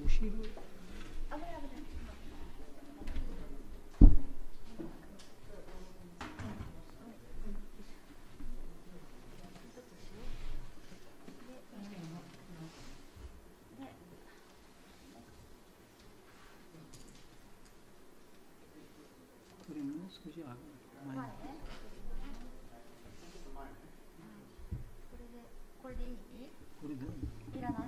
後ろ。これもう少し前。これでいい？これでいらない？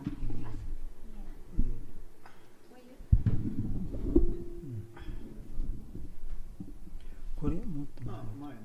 これもっと前ね。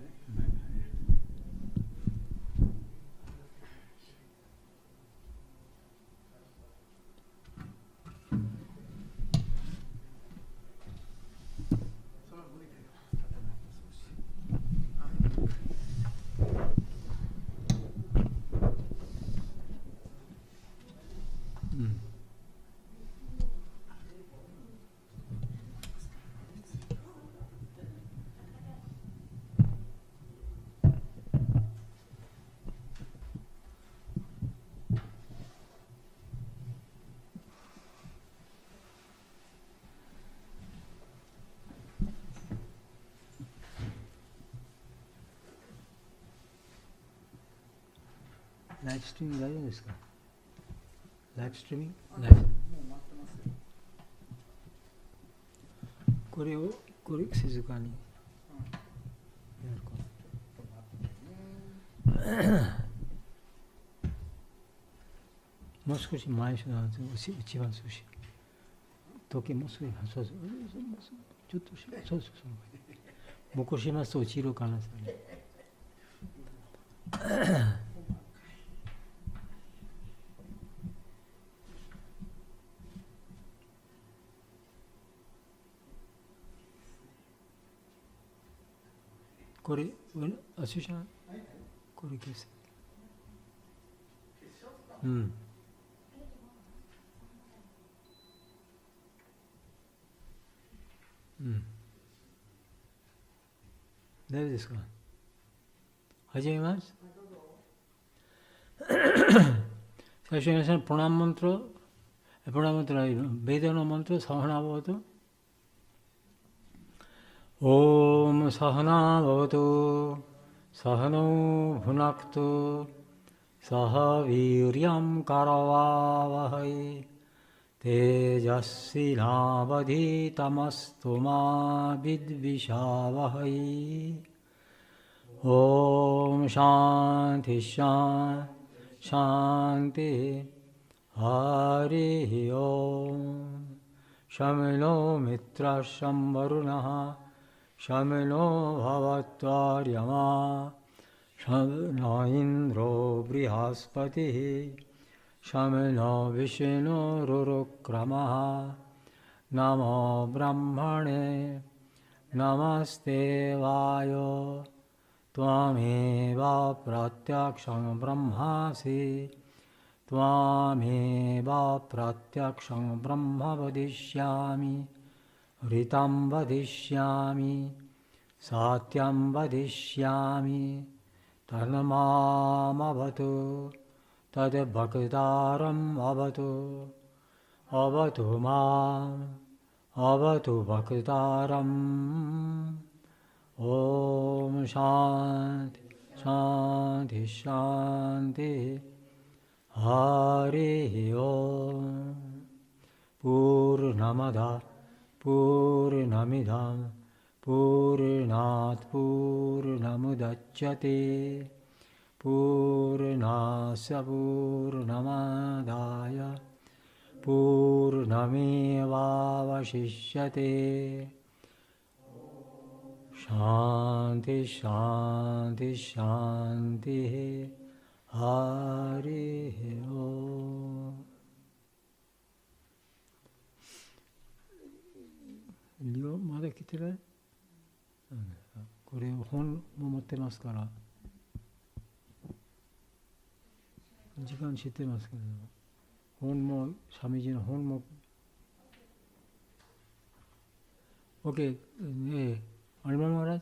ライブストリーミング大丈夫ですか？ライブストリーミング？これ静かにやるか。もう少し前しなんですよ。一番少し。時計もう少し。そうそう。ちょっとそう。もうこうしますと落ちる可能性ある。これ、あ、スーシャン、これ消す。うん。大丈夫ですか？始めます。最初に皆さん、プラナマントラ、ベーダのマントラ、サハナバート。オームサハナバート、サハノーブナクト、サハヴィリアムカラワワハイ、テジャシナバディタマストマビドビシャワハイ。オームシャンティシャンシャンティハリオンシャメノミトラシャンバルナハシャメノバワトアリヤマシャメノインドブリハスパティシャメノヴィシュノルルクラマハナモブランマネナマステワヨत्वमेव प्रत्यक्षं ब्रह्मासि त्वमेव प्रत्यक्षं ब्रह्म वदिष्यामि ऋतं वदिष्यामि सत्यं वदिष्यामि तन्मामवतु तद्भक्तारम् अवतु माम् अवतु भक्तारम् ओम शांति शांति शांति हरि ओम पूर्णमदा पूर्णमिदं पूर्णात् पूर्णमुदच्यते पूर्णस्य पूर्णमादाय पूर्णमेवावशिष्यते शांति शांति शांति हरि ओम।リオまだ来てない？これ本も持ってますから時間知ってますけど本も寂しいの本も OK ねAlman Maharaj?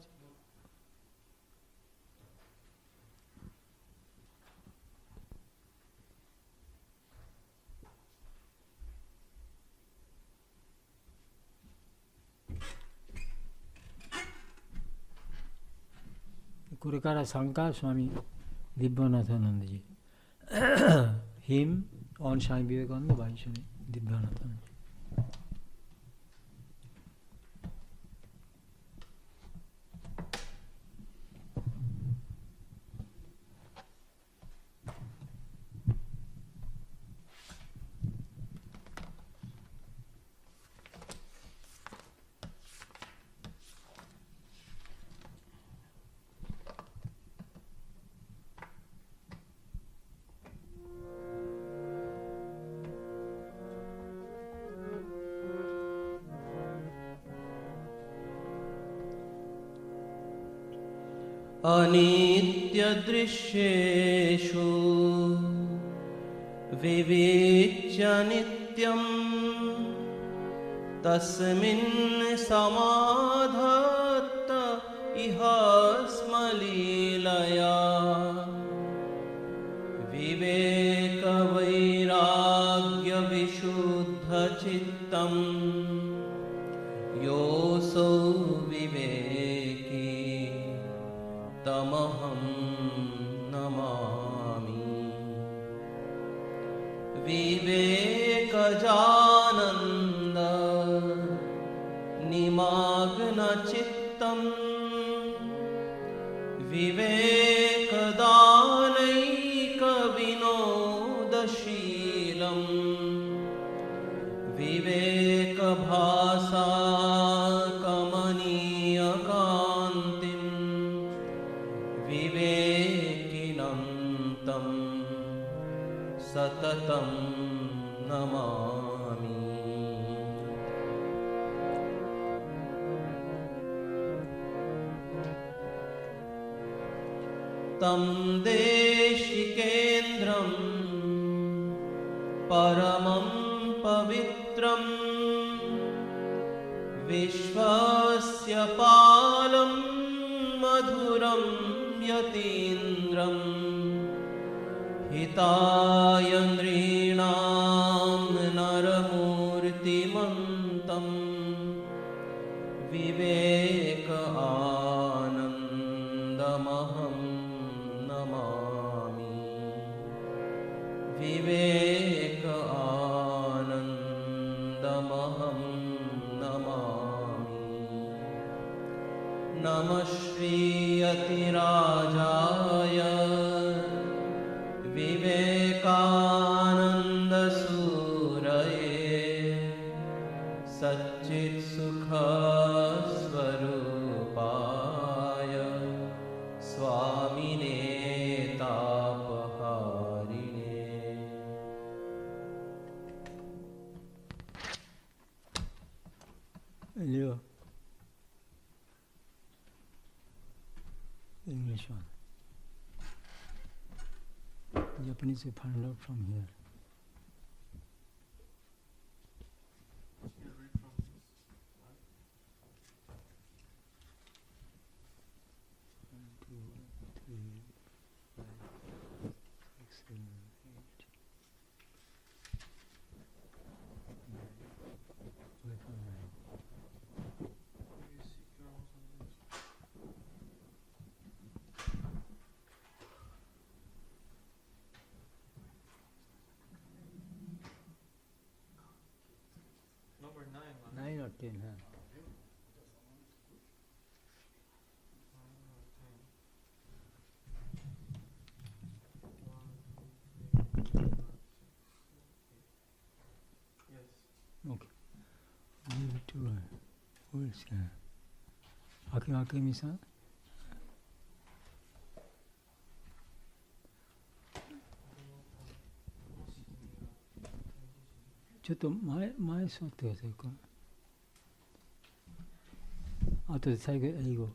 これから参加Swami Vivekananda ji. Him on Swami Vivekananda by Swami Vivekananda ji. अनित्यदृश्येषु विवेच्य नित्यं तस्मिन् समाधत्त इह स्मलीलया विवेकवैराग्यविशुद्धचित्तं योऽसौ विवेकी तमहं नमामि। विवेकजानन्द निमग्नचित्तं विवेकदानैकविनोदशीलं विवेकभासा कमनीयकान्तिं विवेकिनं तं सततं नमामि। तं देशिकेन्द्रं परमं पवित्रं विश्वस्य पालं मधुरं यतीन्द्रं हिताय नृणां नरमूर्तिमन्तं विवेक आनन्दमहं नमामि। विवेक आनन्दमहं नमामि। नमः श्रीयतिराजाय विवेकानन्दसूरये सच्चित्सुखस्वरूपाय स्वामिने तापहारिणे। Leo. English one. Japanese we find out from here. Number 9. 9 or 10, huh? Yes. Okay. Leave it to who is Akemi-san?ちょっと前座ってください。あとで最後英語。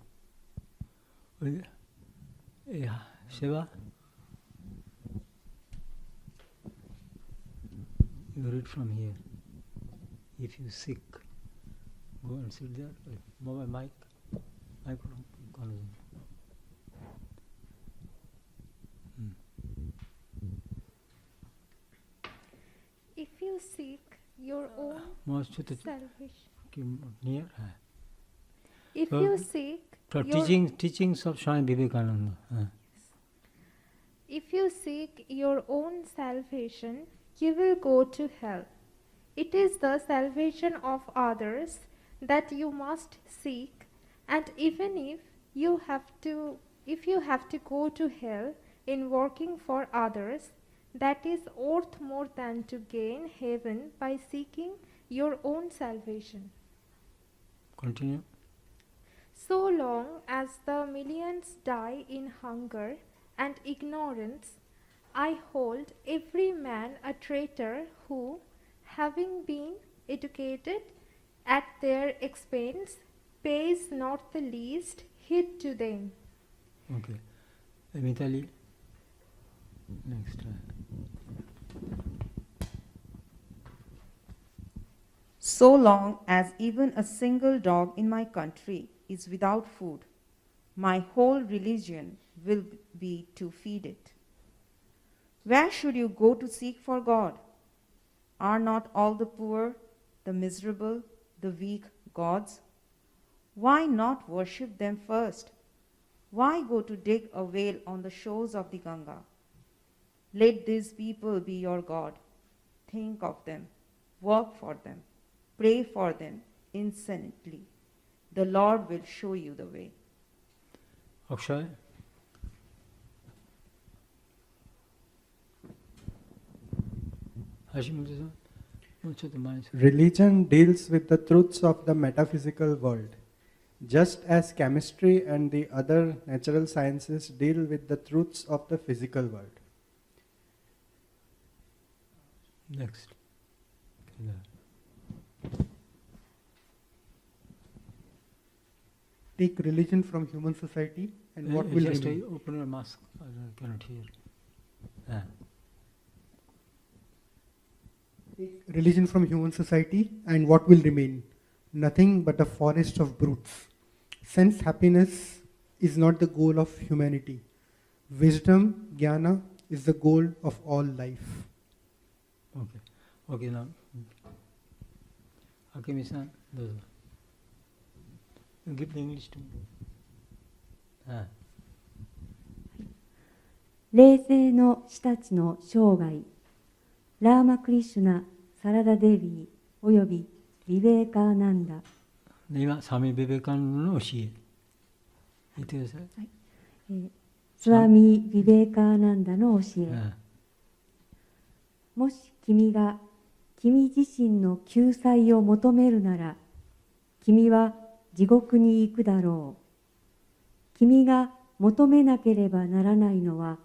シェバ You read from here. If you sick, go and sit there. Mobile microphone. If you seek your own Most salvation, near. if you seek teachings of Swami Vivekananda. If you seek your own salvation, you will go to hell. It is the salvation of others that you must seek, and even if you have to go to hell in working for others, that is worth more than to gain heaven by seeking your own salvation. Continue. So long as the millions die in hunger and ignorance, I hold every man a traitor who, having been educated at their expense, pays not the least heed to them. Okay. Mitali. Next. So long as even a single dog in my country is without food, my whole religion will be to feed it. Where should you go to seek for God? Are not all the poor, the miserable, the weak gods? Why not worship them first? Why go to dig a well on the shores of the Ganga? Let these people be your God. Think of them, work for them, pray for them incessantly. The Lord will show you the way. Akshay. Religion deals with the truths of the metaphysical world, just as chemistry and the other natural sciences deal with the truths of the physical world. Next. Take religion from human society and what will just remain. Open your mask. I cannot hear. Take religion from human society and what will remain? Nothing but a forest of brutes. Sense happiness is not the goal of humanity. Wisdom, jnana, is the goal of all life. Okay. Okay, now. Akemi-san, give the English to me. 霊性の師たちの生涯、ラーマ・クリシュナ・サラダ・デビーおよびビベーカーナンダ。今、サミ・ビベカンダの教え。言ってください。スワミ・ビベーカーナンダの教え。もし君が君自身の救済を求めるなら、君は地獄に行くだろう。君が求めなければならないのは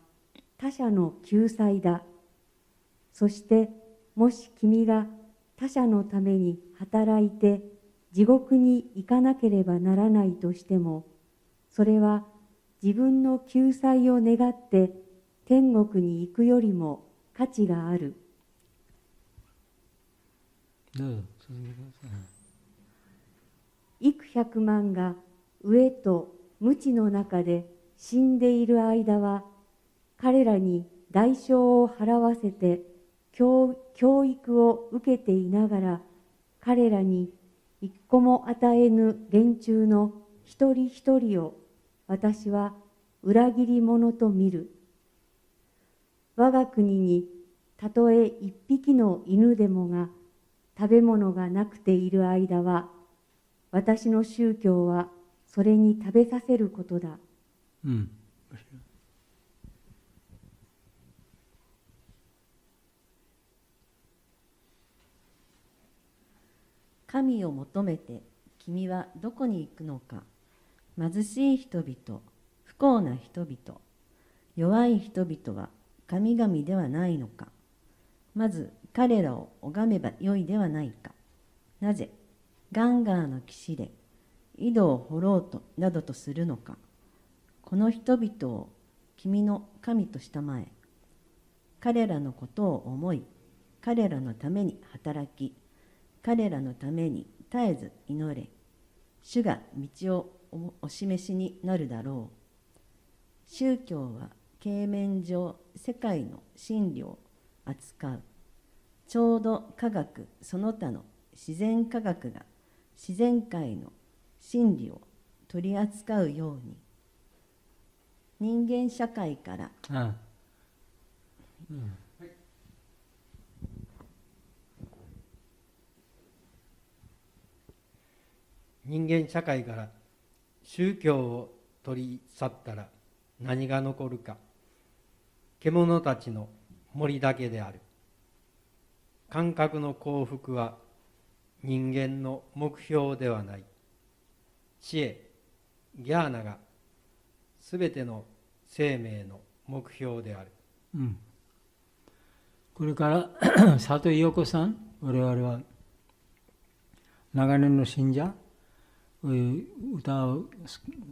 他者の救済だ。そしてもし君が他者のために働いて地獄に行かなければならないとしても、それは自分の救済を願って天国に行くよりも価値がある。どうぞ続けてください。幾百万が飢えと無知の中で死んでいる間は、彼らに代償を払わせて教育を受けていながら、彼らに一個も与えぬ連中の一人一人を私は裏切り者と見る。我が国にたとえ一匹の犬でもが食べ物がなくている間は、私の宗教はそれに食べさせることだ。神を求めて君はどこに行くのか。貧しい人々、不幸な人々、弱い人々は神々ではないのか。まず彼らを拝めばよいではないか。なぜガンガーの岸で井戸を掘ろうとなどとするのか。この人々を君の神としたまえ。彼らのことを思い、彼らのために働き、彼らのために絶えず祈れ。主が道をお示しになるだろう。宗教は経面上世界の真理を扱う。ちょうど科学その他の自然科学が自然界の真理を取り扱うように、人間社会から、人間社会から宗教を取り去ったら何が残るか。獣たちの森だけである。感覚の幸福は人間の目標ではない。知恵、ギャーナがすべての生命の目標である。これから佐藤伊代子さん、我々は長年の信者、歌を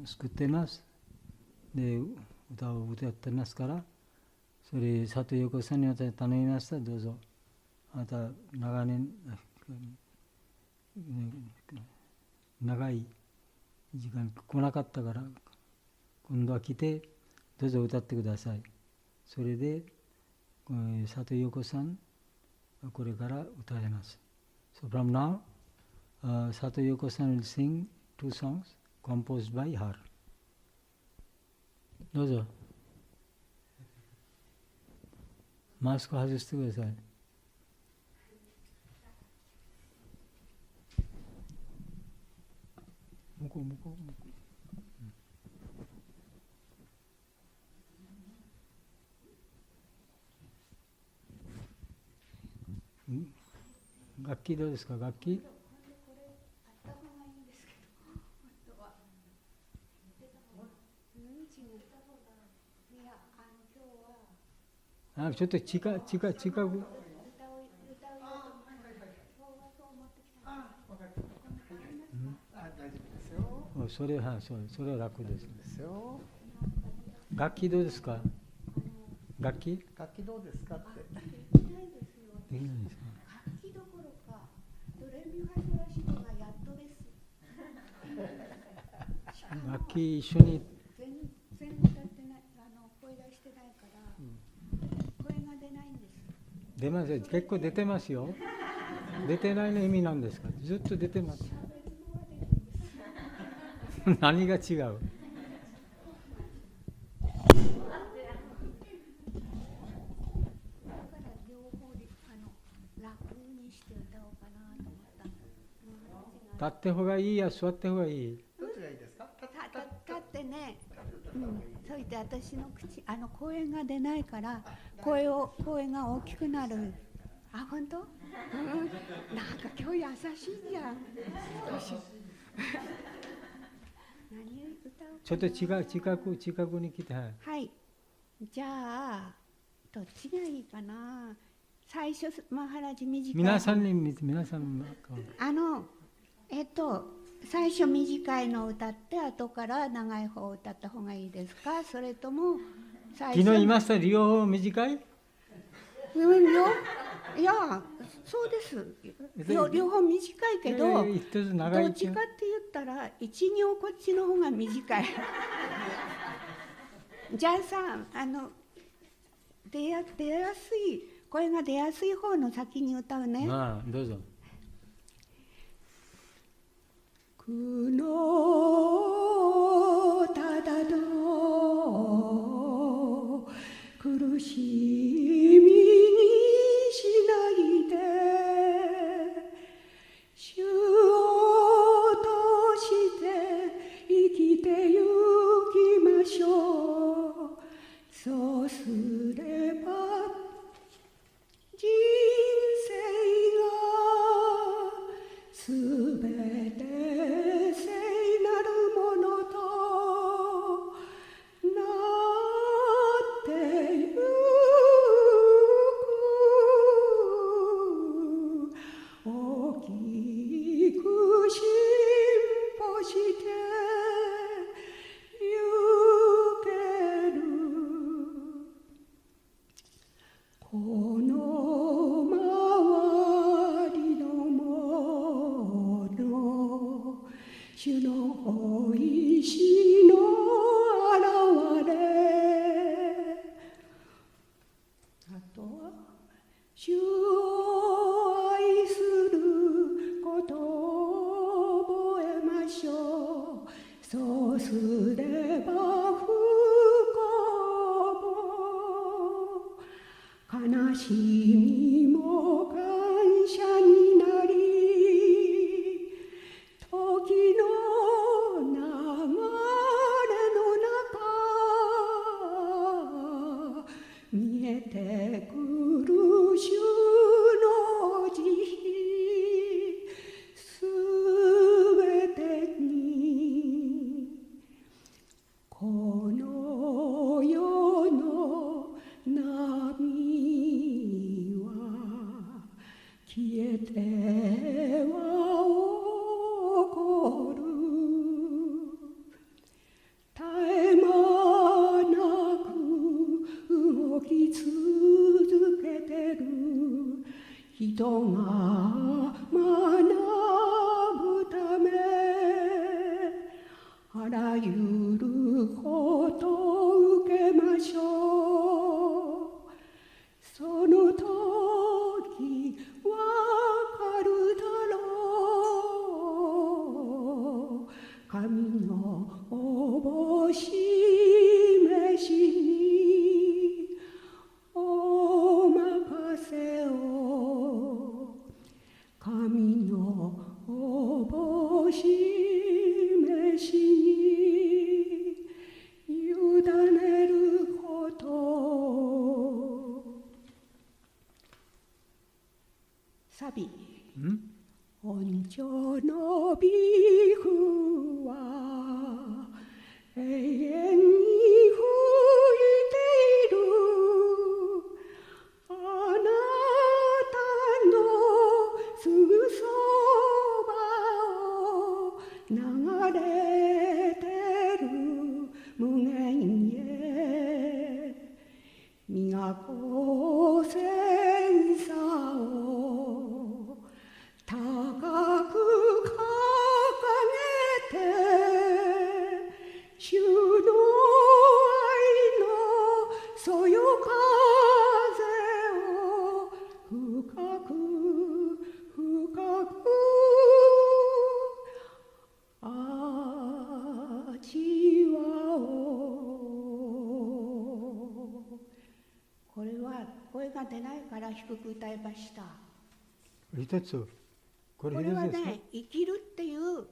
作っています。で、歌を歌ってますから、それ佐藤伊代子さんに私頼みました。どうぞ。あなた長年長い時間来なかったから、今度は来てどうぞ歌ってください。それで佐藤伊代子さんはこれから歌います。So from now, 佐藤伊代子さん will sing 2 songs composed by her. どうぞ。マスク外してください。向こう。楽器どうですか？楽器？ちょっと近く。それは楽です。楽器どうですか？楽器どうですかって。できないですか？楽器どころかドレミファソラシドがやっとです。楽器一緒に全然歌ってない、声出してないから、声が出ないんです。出ますよ。結構出てますよ。出てないの意味なんですか？ずっと出てます。何が違う？だから両方で楽にして歌おうかなと思った。立って方がいいや座って方がいい？どっちがいいですか？立ってね。それで私の口声が出ないから声が大きくなる。あ、本当？なんか今日優しいじゃん。何歌おうかな。ちょっと近くに来て。はい。じゃあどっちがいいかな。最初マハラジ短い。皆さん最初短いのを歌って後から長い方を歌った方がいいですか？それとも最初。昨日言いました両方短い？いや、そうです。両方短いけど、どっちかって言ったら一行こっちの方が短い。じゃあさ、声が出やすい方の先に歌うね。どうぞ。苦悩ただの苦しみにしないで主を通して生きてゆきましょう。そうすれば人生がすべて聖なるものとなってゆく。ては起こる絶え間なく動き続けてる人が学ぶためあらゆることを受けましょう。その時わかるだろう。神のおぼしめしにお任せを。神のおぼしめしに委ねること。サビ。恩情の美風は永遠に吹いている。あなたのすぐそばを流れてる無限へ磨こう千差を高く掲げて主の愛のそよ風を深く深く味わおう。これは声が出ないから低く歌いました。一つこれはね、生きるっていう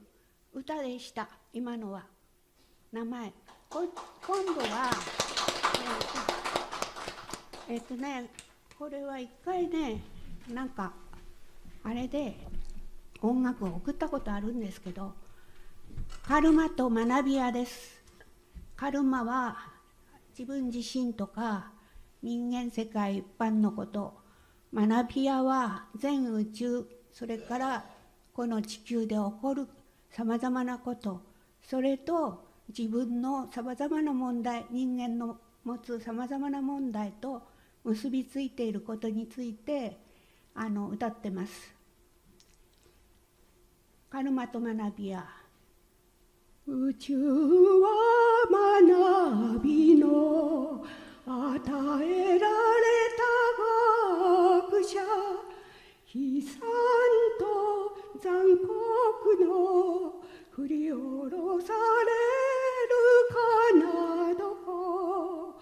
歌でした。今のは名前。今度はこれは一回ね、なんかあれで音楽を送ったことあるんですけど、カルマと学び屋です。カルマは自分自身とか人間世界一般のこと、学び屋は全宇宙、それからこの地球で起こるさまざまなこと、それと自分のさまざまな問題、人間の持つさまざまな問題と結びついていることについて歌ってます。カルマと学びや。宇宙は学びの与えられた学者、悲惨と残酷の振り下ろされるかなどこ、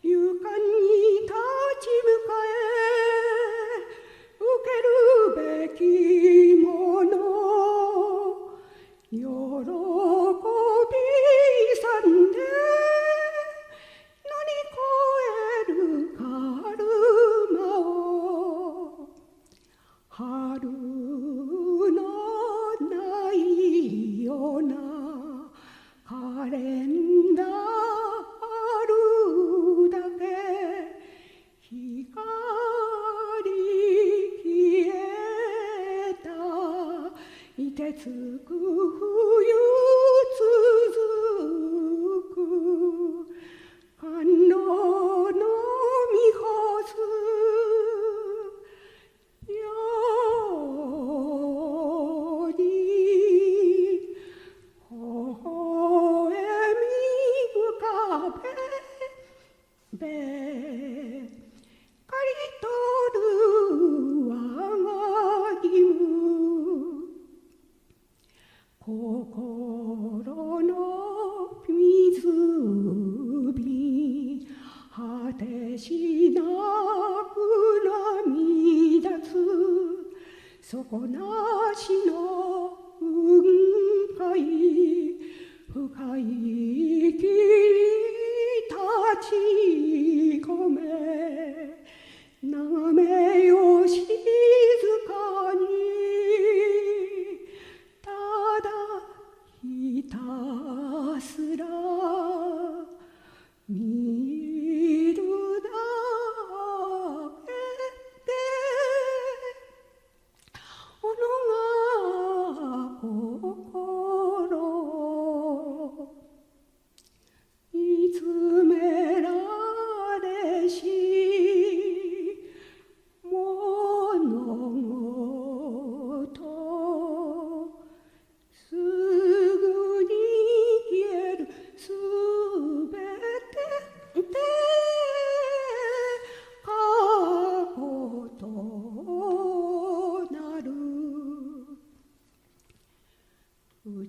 勇敢に立ち向かえ受けるべきもの、喜び勇んで乗り越えるカルマを、春のないようなカレンダーあるだけ、光消えた凍てつく冬続く感動のみ干すように、微笑み浮かべ刈り取る我が義務、心の湖果てしなく涙つ底なしの雲海、深い霧立ち込め眺めよ静かに、ただひたすら見るだけで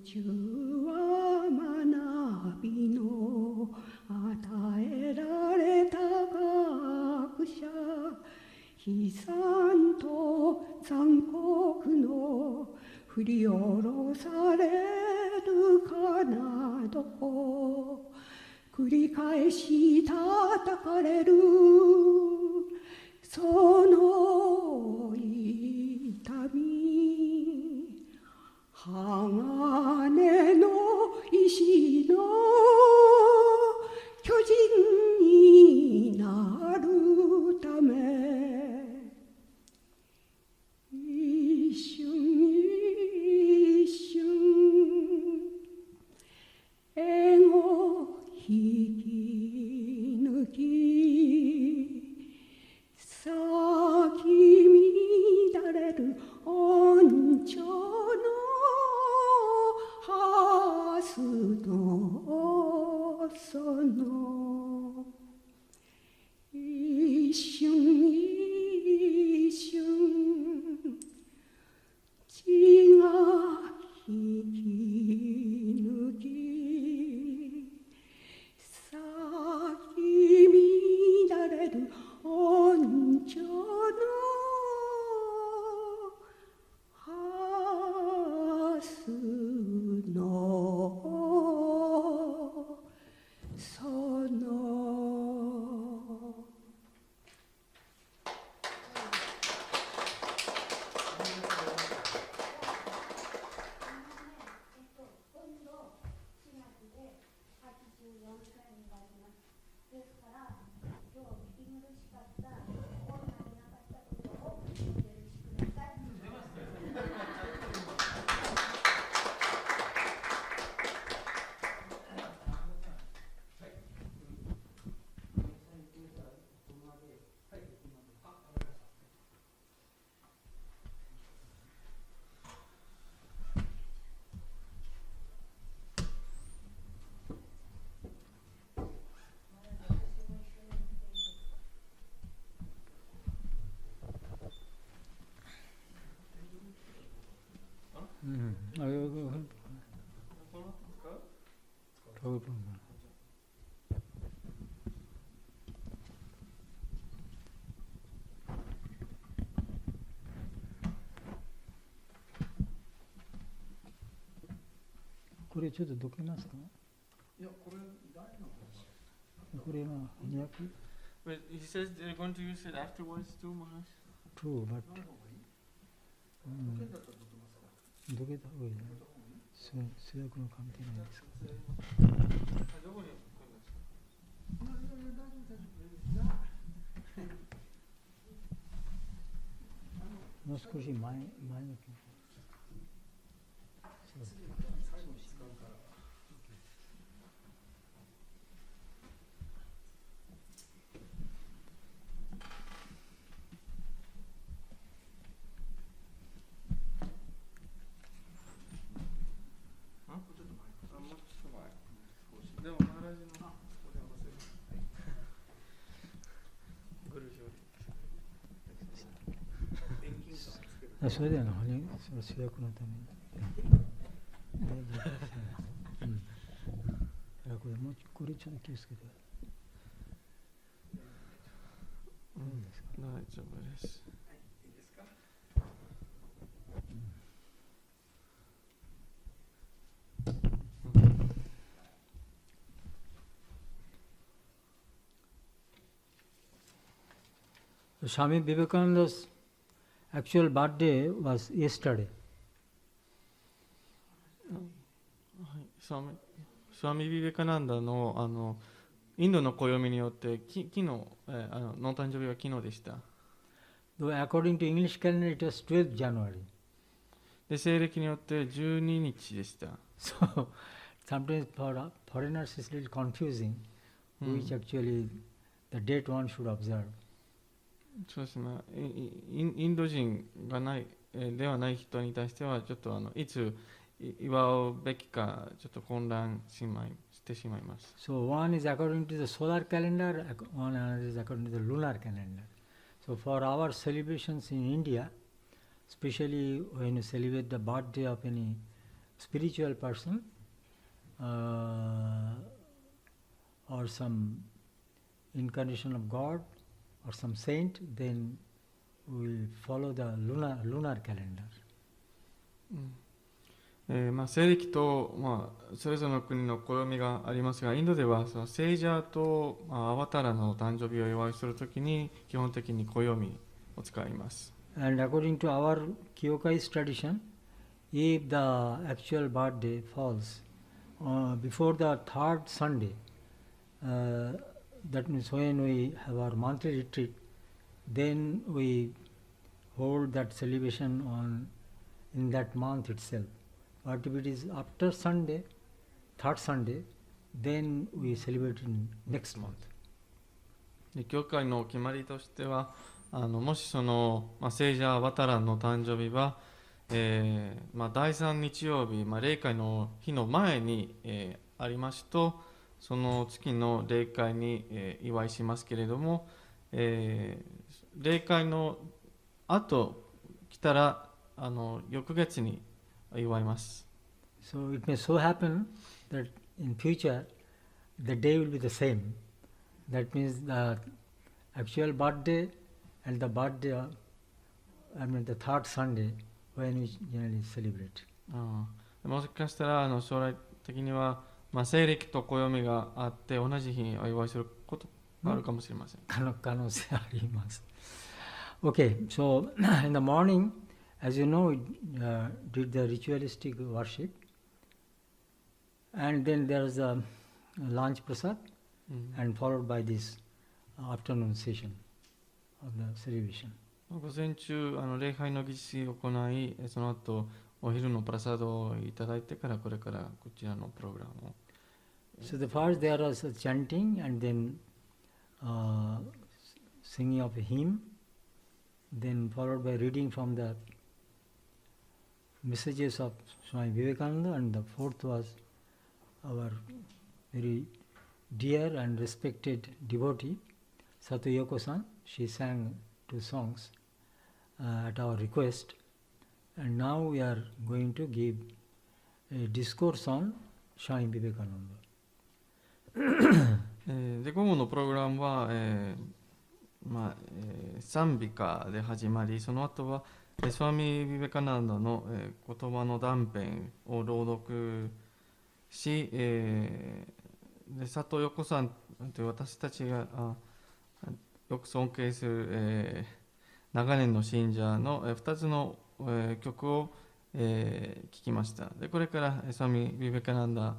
中は学びの与えられた学者、悲惨と残酷の振り下ろされるかなど、繰り返し叩かれるその痛み、鋼の石の巨人になるため、一瞬一瞬エゴ引き抜き、咲き乱れる恩寵のハスの園、一瞬一瞬血が引き抜き、咲き乱れる恩寵のハスの園。これちょっとどけますか？いや、これ誰のこれは翻訳 But he says they're going to use it afterwards too, Maharaj. True, but どけた方がいいね。通訳の関係ないですか？どこに置くんですか？もう少し前のでも、マハラジのこれ合わせる。ゴルジョリ。それでそれ主役のために。大丈夫ですね。これちょっと気をつけて。大丈夫です。Swami Vivekananda's actual birthday was yesterday. スワミ・ビベカナンダのインドの暦によって昨日の誕生日は昨日でした。Though according to English calendar it was 12th January. で、西暦によって12日でした。So sometimes for foreigners it's a little confusing, which actually the date one should observe. そうですね。インド人がではない人に対してはちょっといつ祝うべきかちょっと混乱してしまいます。So one is according to the solar calendar, one is according to the lunar calendar. So for our celebrations in India, especially when you celebrate the birthday of any spiritual person or some incarnation of God or some saint, then we will follow the lunar calendar. 西暦と、それぞれの国の暦がありますが、インドではその聖者と、アバタラの誕生日を祝いするときに基本的に暦を使います。And according to our Kyokai's tradition, if the actual birthday falls before the third Sunday, that means when we have our monthly retreat, then we hold that celebration in that month itself. But if it is after Sunday, third Sunday, then we celebrate in next month. 教会の決まりとしては、もしその、聖者アバタラの誕生日は、第3日曜日、霊会の日の前に、ありますと、その月の霊会に、祝いしますけれども、霊会の後来たら翌月に祝います。So it may so happen that in future the day will be the same. That means the actual birthday and the birthday, the third Sunday when we generally celebrate. もしかしたら将来的には、西暦と暦があって同じ日にお祝いすることがあるかもしれません。可能性あります。Okay, so in the morning, as you know, we did the ritualistic worship, and then there is a lunch prasad, and followed by this afternoon session of the celebration. 午前中礼拝の儀式を行い、その後お昼のプラサードをいただいてからこれからこちらのプログラムを。So the first there was a chanting and then singing of a hymn, then followed by reading from the messages of Swami Vivekananda, and the fourth was our very dear and respected devotee, Satuyoko-san. She sang 2 songs at our request, and now we are going to give a discourse on Swami Vivekananda. で午後のプログラムは、賛美歌で始まり、その後はスワミ・ヴィベカナンダの、言葉の断片を朗読し、で佐藤横さんという私たちがよく尊敬する、長年の信者の、2つの、曲を、聴きました。でこれからスワミ・ヴィベカナンダ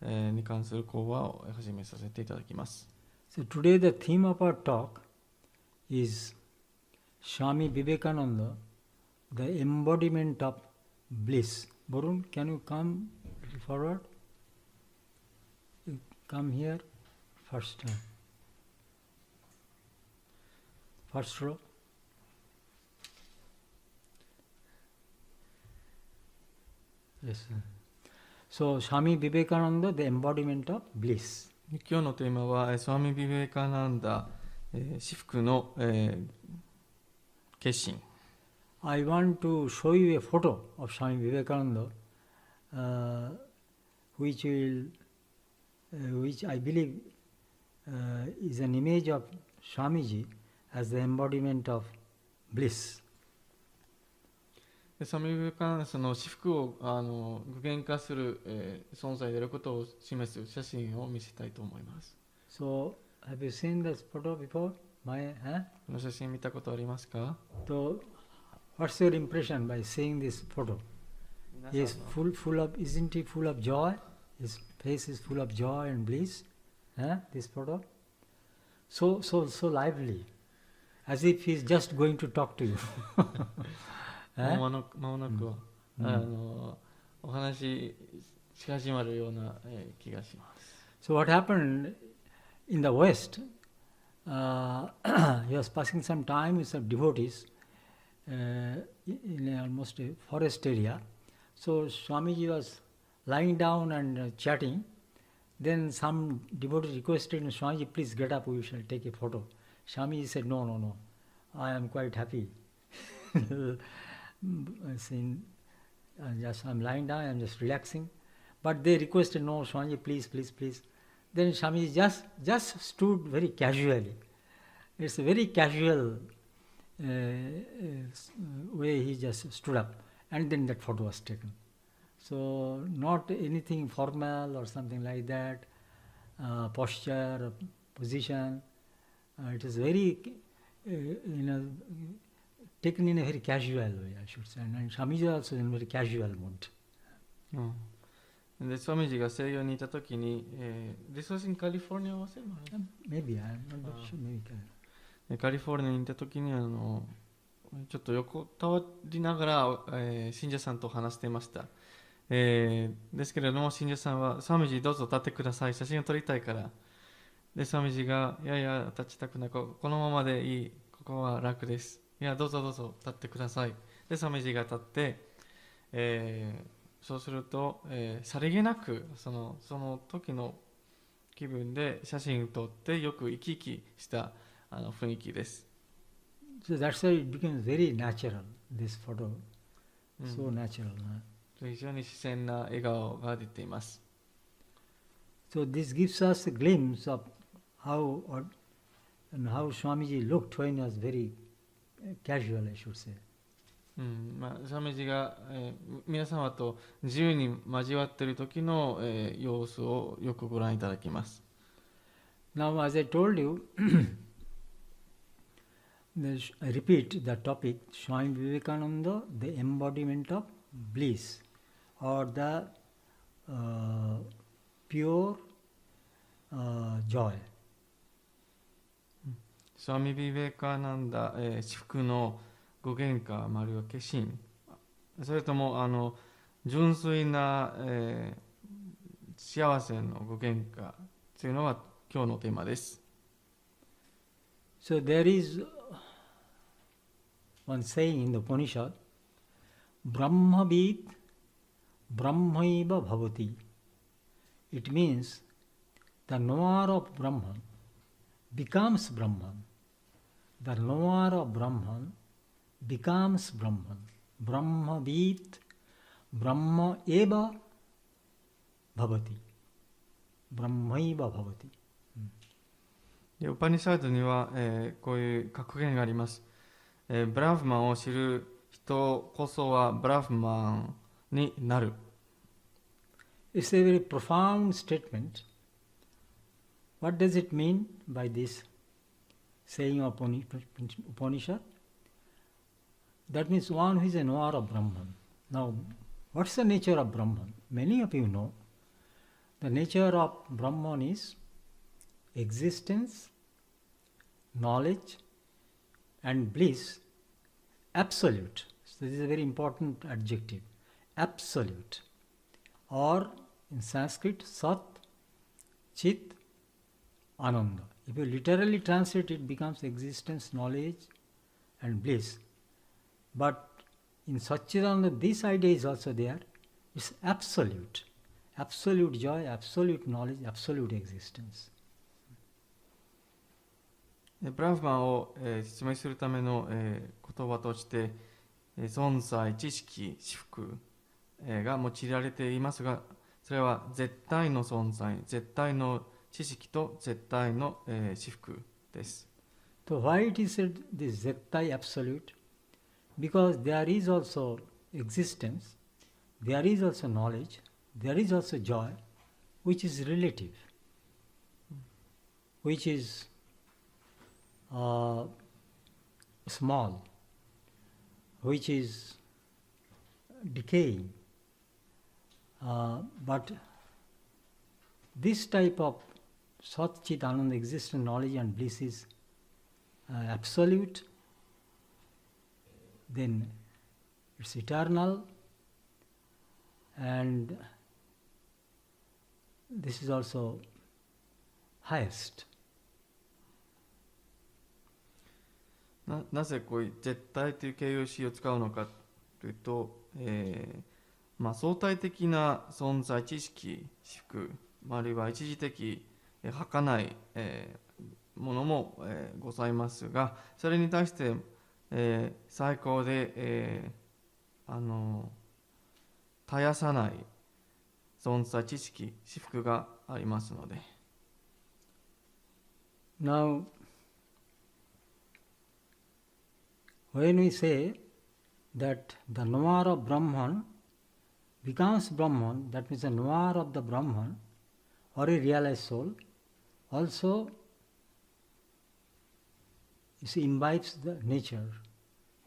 に関する講話を始めさせていただきます。So today the theme of our talk is Swami Vivekananda, the embodiment of bliss. Varun, can you come forward? You come here, first row. Yes, sir. So, Swami Vivekananda, the embodiment of bliss. 今日のテーマはスワミ・ビベカナンダ、至福の、決心。I want to show you a photo of Swami Vivekananda, which I believe is an image of Swamiji as the embodiment of bliss. スワミ・ビベカナンダその至福を具現化する、存在であることを示す写真を見せたいと思います。So, have you seen this photo before? この写真見たことありますか? So, what's your impression by seeing this photo? Isn't he full of joy? His face is full of joy and bliss. This photo, so lively, as if he's just going to talk to you. 間もなくは、お話し始まるような、気がします。So what happened in the West? He was passing some time with some devotees in almost a forest area. So Swamiji was lying down and chatting. Then some devotee requested him, Swamiji, please get up, we shall take a photo. Swamiji said, no, I am quite happy. I'm lying down, I'm just relaxing. But they requested, no, Swamiji, please, please, please. Then Swamiji just stood very casually. It's a very casual way he just stood up, and then that photo was taken. So not anything formal or something like that, posture, position. It is very, taken in a very casual way, I should say. And Swamiji also in a very casual mood. で、スワミジが西洋にいたときに、This was in California, was it? Maybe, I'm not sure, maybe. カリフォルニアにいたときにちょっと横たわりながら、信者さんと話していました。ですけれども、信者さんは、スワミジどうぞ立ってください、写真を撮りたいから。で、スワミジが、いやいや、立ちたくない、このままでいい、ここは楽です。いや、どうぞどうぞ立ってください。で、スワミジが立って、そうすると、さりげなくその時の気分で写真を撮ってよく生き生きした雰囲気です。So that's why it becomes very natural, this photo. So natural. 非常に自然な笑顔が出ています。So this gives us a glimpse of how Swamiji looked when he was very casual, I should say. スワミジが、皆様と自由に交わっている時の、様子をよくご覧いただきます。Now, as I told you, I repeat the topic, Swami Vivekananda, the embodiment of bliss, or the pure joy. スワミ・ビベカナンダ、至福の具現化、あるいは化身、それとも純粋な、幸せの具現化というのが今日のテーマです。So there is one saying in the Upanishad, Brahmavid Brahmaiva Bhavati. It means the knower of Brahman becomes Brahman. The knower of Brahman becomes Brahman. Brahmavid Brahmaeva Bhavati. Brahmaiva Bhavati. ウパニシャードには、こういう格言があります。ブラフマンを知る人こそはブラフマンになる。It's a very profound statement. What does it mean by this saying of Upanishad? That means one who is a knower of Brahman. Now, what's the nature of Brahman? Many of you know the nature of Brahman is existence, knowledge, and bliss, absolute. So this is a very important adjective, absolute. Or in Sanskrit, Sat, Chit, Ananda. If you literally translate it, becomes existence, knowledge, and bliss. But in Satchidananda, this idea is also there. It's absolute. Absolute joy, absolute knowledge, absolute existence. ブラフマンを、説明するための、言葉として、存在、知識、至福、が用いられていますが、それは絶対の存在、絶対の知識と絶対の、至福です。So why it is said this 絶対 absolute? Because there is also existence, there is also knowledge, there is also joy, which is relative, which is small, which is decaying. But this type of Sat Chit Ananda, existence, knowledge and bliss is absolute, then it's eternal, and this is also highest. なぜこういう絶対という形容詞を使うのかというと、相対的な存在、知識、至福、あるいは一時的、儚い、ものも、ございますが、それに対して、最高で、絶やさない存在知識、至福がありますので。Now, when we say that the knower of Brahman becomes Brahman, that means the knower of the Brahman or a realized soul also imbibes the nature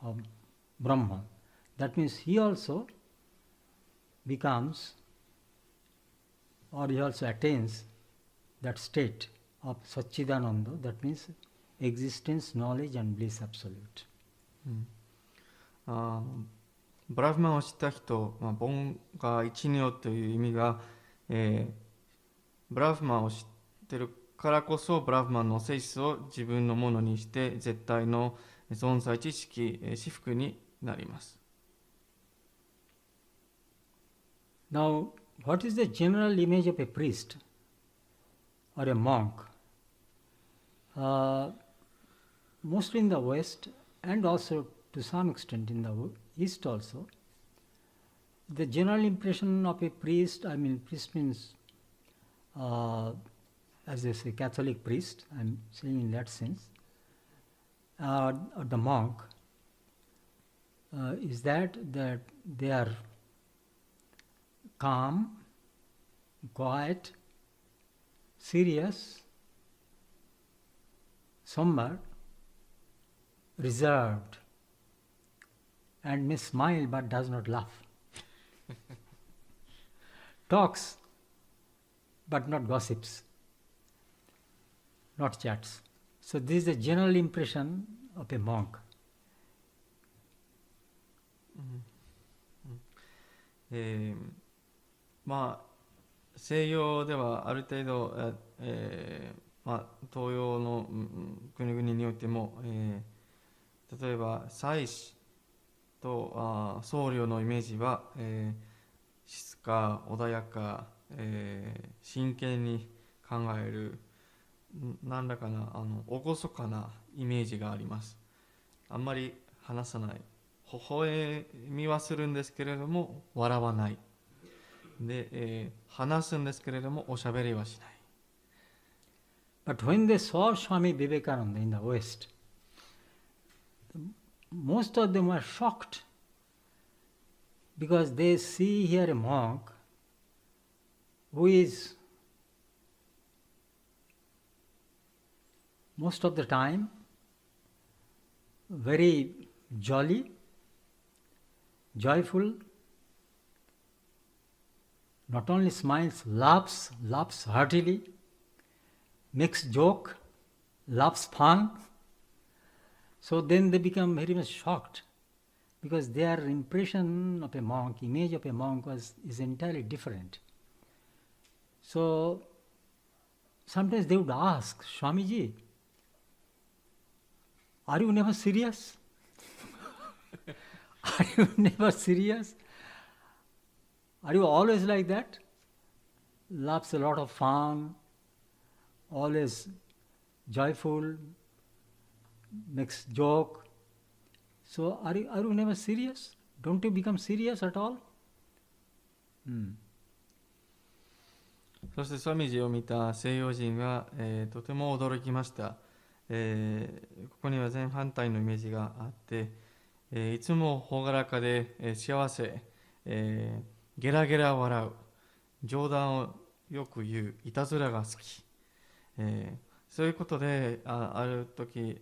of Brahman. That means he also becomes or he also attains that state of Satchidananda, that means existence, knowledge and bliss absolute. ブラフマンを知った人、凡が一如という意味が、ブラフマンを知っているからこそブラフマンの性質を自分のものにして絶対の存在知識、至福になります。Now, what is the general image of a priest or a monk? Mostly in the West and also to some extent in the East also, the general impression of a priest, priest means, as they say, Catholic priest, I am saying in that sense, or the monk, is that they are calm, quiet, serious, somber, reserved, and may smile but does not laugh. Talks but not gossips, not chats. So this is the general impression of a monk. 西洋ではある程度、東洋の国々においても、例えば祭司と僧侶のイメージは、静か、穏やか、真剣に考える何らかな厳かなイメージがあります。あんまり話さない、微笑みはするんですけれども笑わないで、話すんですけれどもおしゃべりはしない。But when they saw Swami Vivekananda in the West, most of them were shocked because they see here a monk who is most of the time very jolly, joyful, not only smiles, laughs heartily, makes joke, laughs fun. So then they become very much shocked because their impression of a monk, image of a monk is entirely different. So sometimes they would ask, Swamiji, are you never serious? Are you never serious? Are you always like that? Laughs a lot of fun, always joyful, makes joke. So are you never serious? Don't you become serious at all? そしてスワミジを見た西洋人は、とても驚きました。ここには全反対のイメージがあって、いつも朗らかで、幸せ、ゲラゲラ笑う、冗談をよく言う、いたずらが好き、そういうことである時、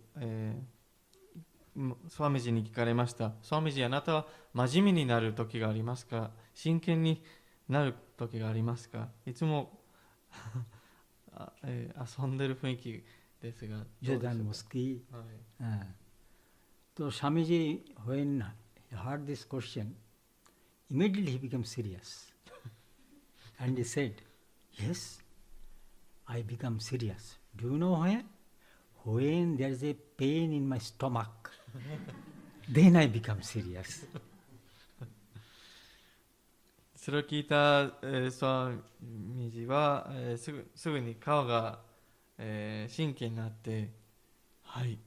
スワミジに聞かれました。スワミジ、あなたは真面目になる時がありますか？真剣になる時がありますか？いつも遊んでる雰囲気ですが。冗談も好き。So Swamiji, when he heard this question, immediately he became serious. And he said, yes, I become serious. Do you know when? When there is a pain in my stomach, then I become serious. それを聞いたスワミジは、すぐに顔が、真剣になって、はい、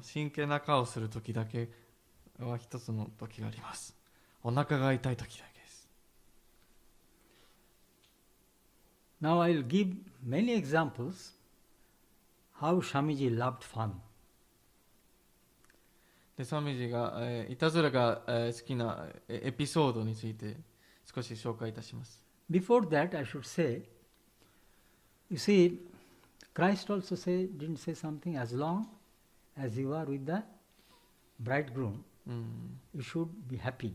真剣な顔をするときだけは一つの時があります。お腹が痛い時だけです。Now I will give many examples how Swamiji loved fun. で、スワミジが、いたずらが、好きなエピソードについて少し紹介いたします。Before that, I should say, you see, Christ also didn't say something, as long as you are with the bridegroom, you should be happy,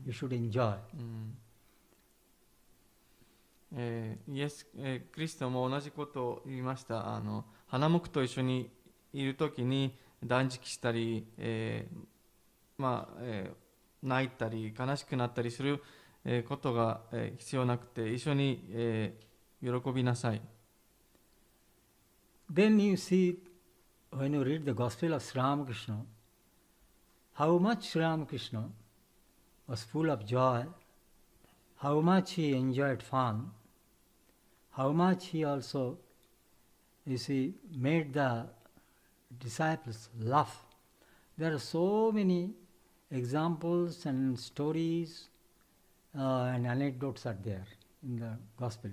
you should enjoy. イエス、クリストも同じことを言いました。花婿と一緒にいるときに断食したり、泣いたり悲しくなったりすることが必要なくて、一緒に喜びなさい。Then you see, when you read the Gospel of Sri Ramakrishna, how much Sri Ramakrishna was full of joy, how much he enjoyed fun, how much he also, you see, made the disciples laugh. There are so many examples and stories and anecdotes are there in the Gospel.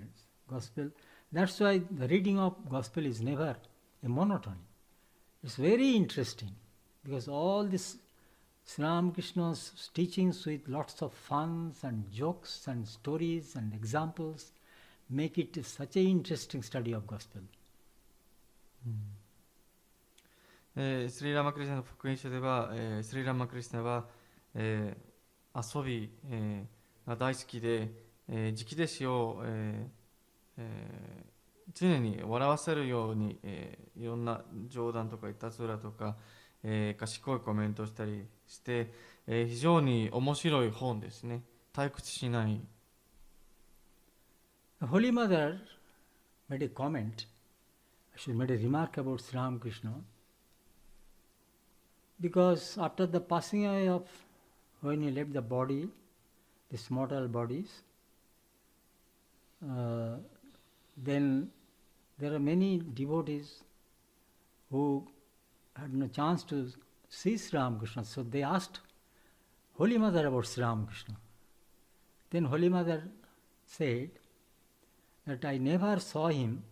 That's why the reading of Gospel is never a monotony. It's very interesting because all this Sri Ramakrishna's teachings with lots of funs and jokes and stories and examples make it such an interesting study of Gospel. スリーラマクリシナの福音書では、スリーラマクリシナは、遊び、が大好きで、直弟子を、常に笑わせるように、いろんな冗談とかいたずらとか、賢いコメントをしたりして、非常に面白い本ですね。退屈しない。The Holy Mother made a comment, she made a remark about Sri Ramakrishna, because after the passing away of, when he left the body, these mortal bodies, then there are many devotees who had no chance to see Sri Ramakrishna, so they asked Holy Mother about Sri Ramakrishna. Then Holy Mother said that I never saw him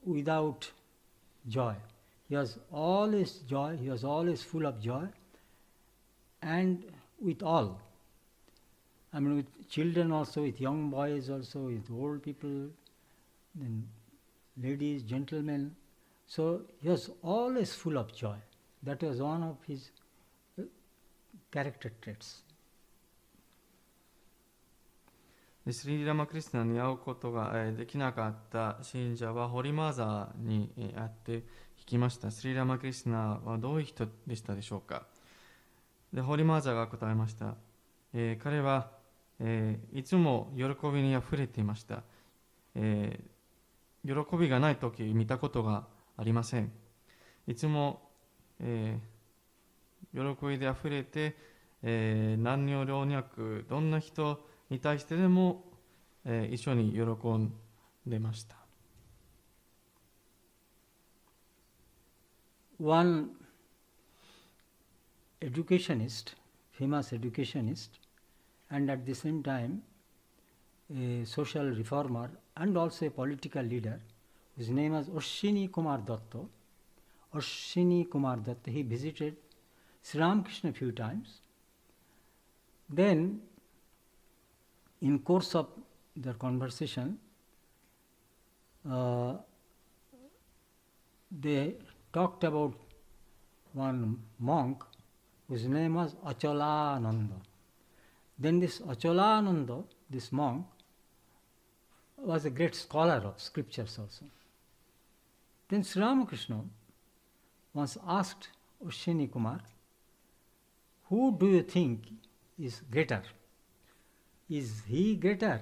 without joy. He was always joy, he was always full of joy, and with all. I mean, with children also, with young boys also, with old people, then ladies, gentlemen. So he was always full of joy. That was one of his character traits. スリーラマクリスナに会うことができなかった信者はホリマーザーに会って聞きました。スリーラマクリスナはどういう人でしたでしょうか。でホリマーザーが答えました。彼は、いつも喜びにあふれていました。喜びがない時見たことがありません。いつも、喜びであふれて、何の老若どんな人に対してでも、一緒に喜んでました。One educationist, famous educationist, and at the same time a social reformer and also a political leader, his name was Ashwini Kumar Datta. Ashwini Kumar Datta, he visited Sri Ramakrishna a few times. Then, in course of their conversation, they talked about one monk whose name was Achalananda. Then this Achalananda, this monk, was a great scholar of scriptures also. Then Sri Ramakrishna once asked Ashwini Kumar, who do you think is greater? Is he greater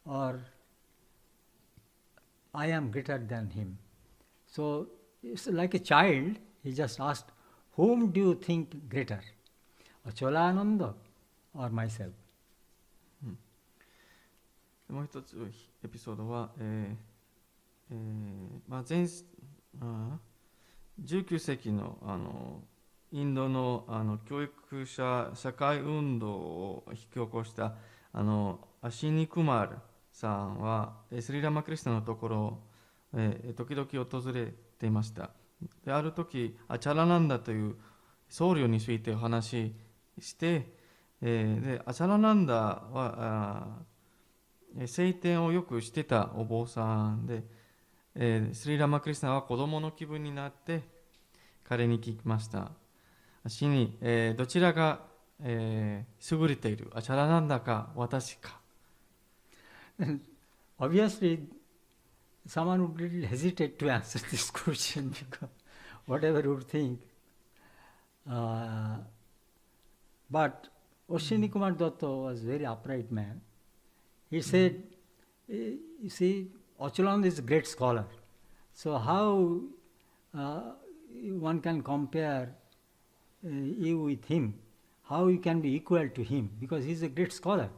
or I am greater than him? So it's like a child, he just asked, whom do you think greater? Achalananda or myself? もう一つエピソードは、19世紀のインドの教育者社会運動を引き起こしたアシニ・クマールさんはスリラマクリスナのところを時々訪れていました。である時アチャラナンダという僧侶についてお話しして、でアチャラナンダは聖典をよくしてたお坊さんで、スリラマクリスナは子供の気分になって彼に聞きました。死に、どちらが、優れている、アチャラナンダか私か。Obviously, someone would really hesitate to answer this question because whatever you would think. But Oshini Kumar Datta was a very upright man. He said, you see, Achalananda is a great scholar. So how one can compare you with him? How you can be equal to him? Because he is a great scholar.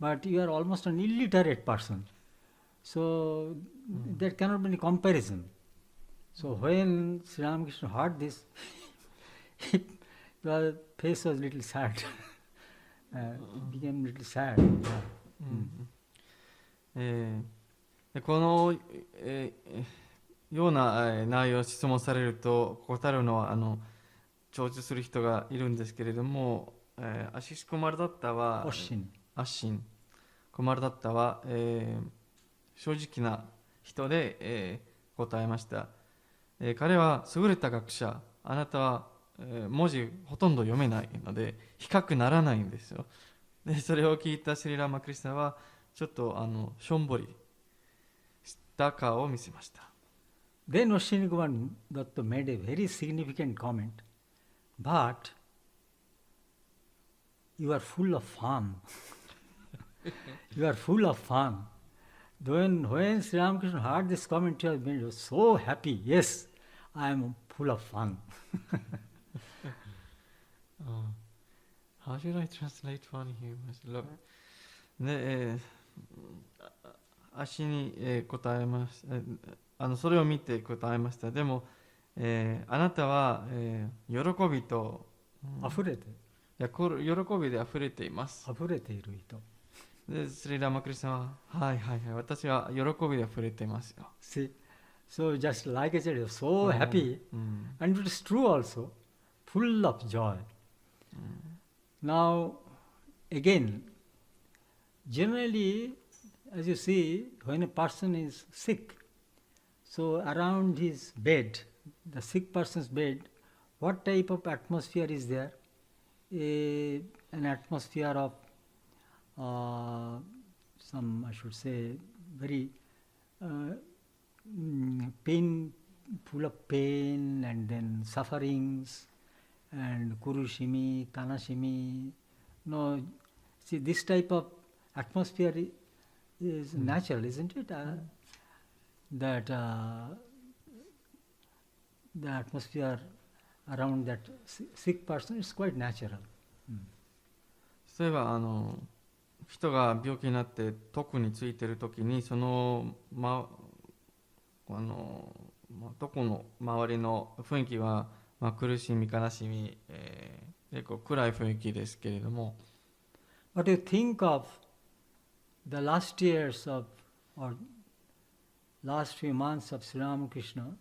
But you are almost an illiterate person. So there cannot be any comparison. So when Sri Ramakrishna heard this, his face was a little sad. Became a little sad. Yeah. この、ような内容を質問されると答えるのは長寿する人がいるんですけれども、アシシクマルダッタはアッシンクマルダッタは、正直な人で、答えました。彼は優れた学者、あなたは、文字ほとんど読めないので比較ならないんですよ。でそれを聞いたシリラマクリスナはちょっとしょんぼりした顔を見せました。Then Oshini Kumar Datta made a very significant comment. But you are full of fun. You are full of fun. When Sri Ramakrishna heard this comment, he was so happy. Yes, I am full of fun. How should I translate fun here? Look. で、足に、答えました。それを見て答えました。でも、あなたは、喜びと、溢れて喜びで溢れています。溢れている人。で、スリラマクリスナは、はいはいはい、私は喜びで溢れていますよ。See, so just like I said, you're so happy, and it is true also, full of joy. Now, again, generally, as you see, when a person is sick, so around his bed, the sick person's bed, what type of atmosphere is there? An atmosphere of some, I should say, very pain, full of pain and then sufferings and kurushimi, kanashimi. No, see, this type of atmosphere is natural, isn't it? That the atmosphere around that sick person is quite natural. 例えば人が病気になって特についているときにその、どこの周りの雰囲気は、苦しみ悲しみ、結構暗い雰囲気ですけれども。What do you think of the last years of or last few months of Sri Ramakrishna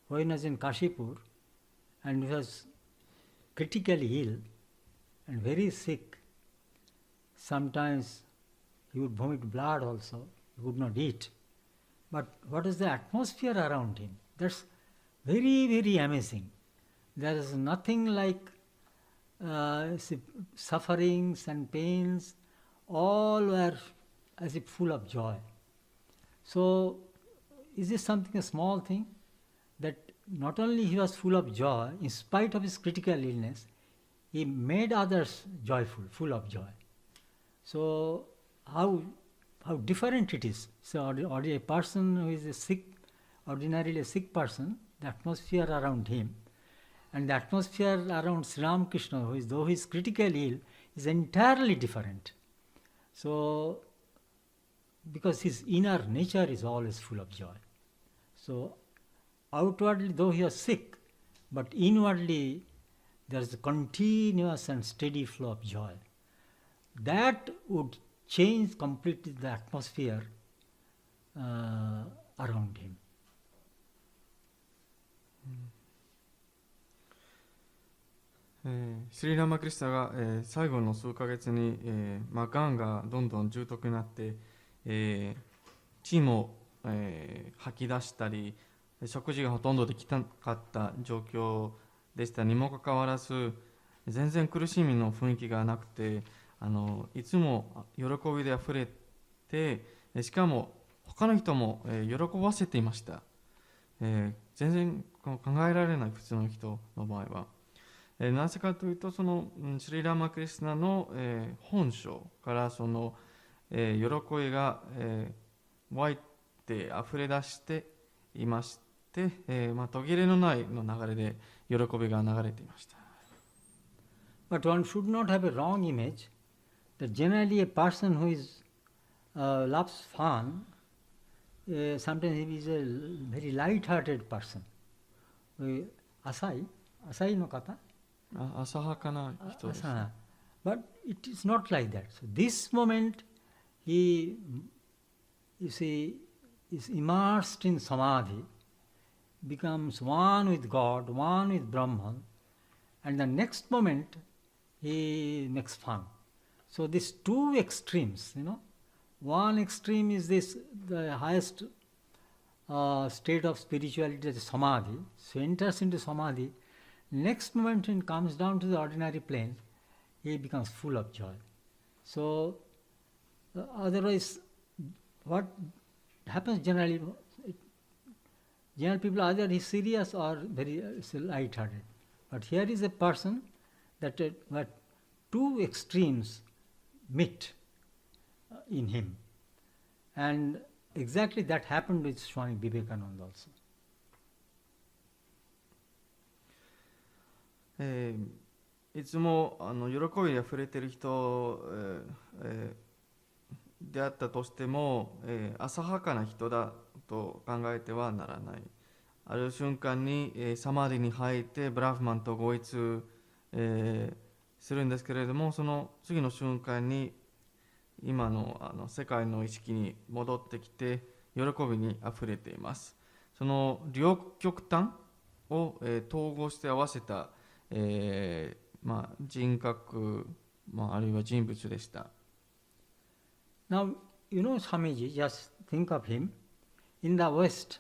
when he was in Kashipur and he was critically ill and very sick? Sometimes he would vomit blood also, he would not eat. But what is the atmosphere around him? That's very, very amazing. There is nothing like sufferings and pains, all were as if full of joy. So, is this something a small thing? That not only he was full of joy, in spite of his critical illness, he made others joyful, full of joy. So, how different it is. So, a person who is ordinarily a sick person, the atmosphere around him, and the atmosphere around Sri Ramakrishna, though he is critically ill, is entirely different. So, because his inner nature is always full of joy. So, outwardly, though he was sick, but inwardly there is a continuous and steady flow of joy. That would change completely the atmosphere around him. シリラマクリスタが、最後の数ヶ月に、がんがどんどん重篤になって、血も、吐き出したり食事がほとんどできなかった状況でしたにもかかわらず、全然苦しみの雰囲気がなくて、いつも喜びであふれて、しかも他の人も、喜ばせていました。全然考えられない普通の人の場合は。なぜかというと、そのシリラマクリスナの、本性からその、喜びが、湧いてあふれ出していまして、途切れのないの流れで喜びが流れていました。But one should not have a wrong image that generally a person who is loves fun, sometimes he is a very light-hearted person. 浅いの方？浅はかな人です。But it is not like that. So this moment he, you see, is immersed in samadhi, becomes one with God, one with Brahman, and the next moment he makes fun. So these two extremes, one extreme is this, the highest state of spirituality, that is samadhi. So enters into samadhi. Next moment when it comes down to the ordinary plane, he becomes full of joy. So otherwise, what happens generally, general people either is serious or very light-hearted. But here is a person that where two extremes meet in him. And exactly that happened with Swami Vivekananda also. いつも喜びにあふれている人、であったとしても、浅はかな人だと考えてはならない。ある瞬間に、サマディに入ってブラフマンと合一、するんですけれども、その次の瞬間に今の、世界の意識に戻ってきて喜びにあふれています。その両極端を、統合して合わせた人格、あるいは人物でした。Now, Swamiji, just think of him. In the West,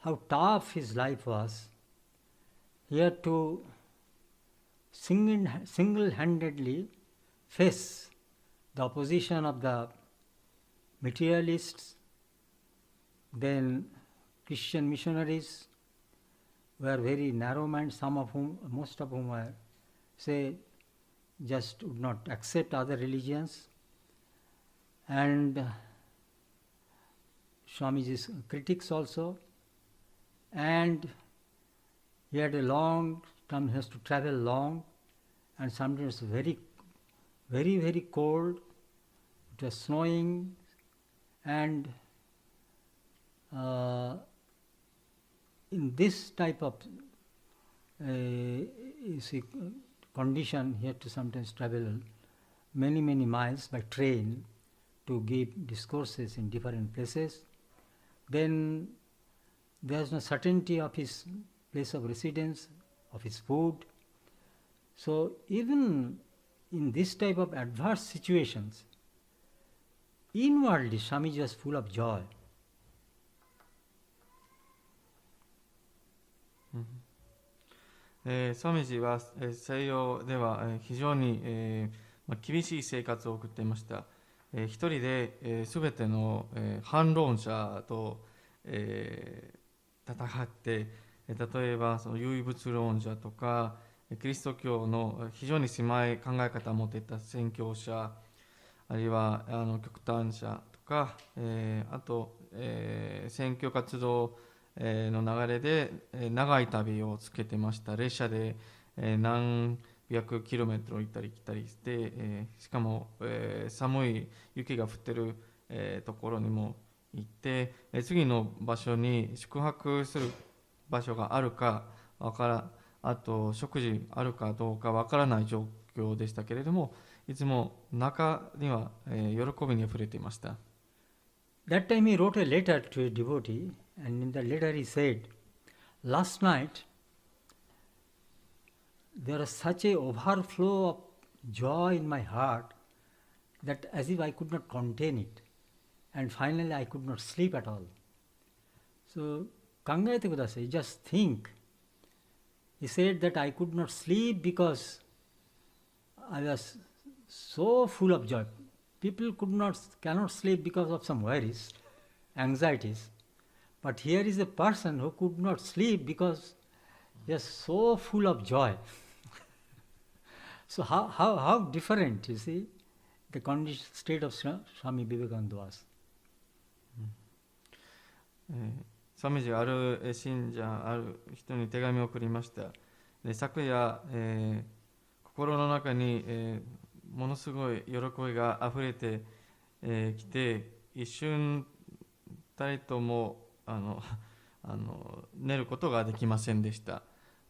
how tough his life was. He had to single-handedly face the opposition of the materialists, then Christian missionaries were very narrow-minded, most of whom were, just would not accept other religions. And Swamiji's critics also. And he had a long time, he has to travel long, and sometimes very, very, very cold. It was snowing, and in this type of condition, he had to sometimes travel many, many miles by train to give discourses in different places. Then there is no certainty of his place of residence, of his food. So even in this type of adverse situations, inwardly Swamiji was full of joy. スワミジは、西洋では、非常に、厳しい生活を送っていました。一人で、全ての、反論者と、戦って、例えばその唯物論者とかキリスト教の非常に狭い考え方を持っていた宣教者、あるいは極端者とか、あと、宣教活動の流れで長い旅をつけてました。列車で何百キロメートル行ったり来たりして、しかも寒い雪が降ってるところにも行って、次の場所に宿泊する場所があるかあと食事あるかどうかわからない状況でしたけれども、いつも中には、喜びにあふれていました。That time he wrote a letter to a devotee, and in the letter he said, "Last night there was such a overflow of joy in my heart that as if I could not contain it, and finally I could not sleep at all." So, 考えてください. Just think. He said that I could not sleep because I was so full of joy. People cannot sleep because of some worries, anxieties. But here is a person who could not sleep because he is so full of joy. So how different, you see, the condition state of Swami Vivekananda was. スワミジはある信者、ある人に手紙を送りました。で昨夜、心の中に、ものすごい喜びがあふれてきて、一瞬たりとも寝ることができませんでした。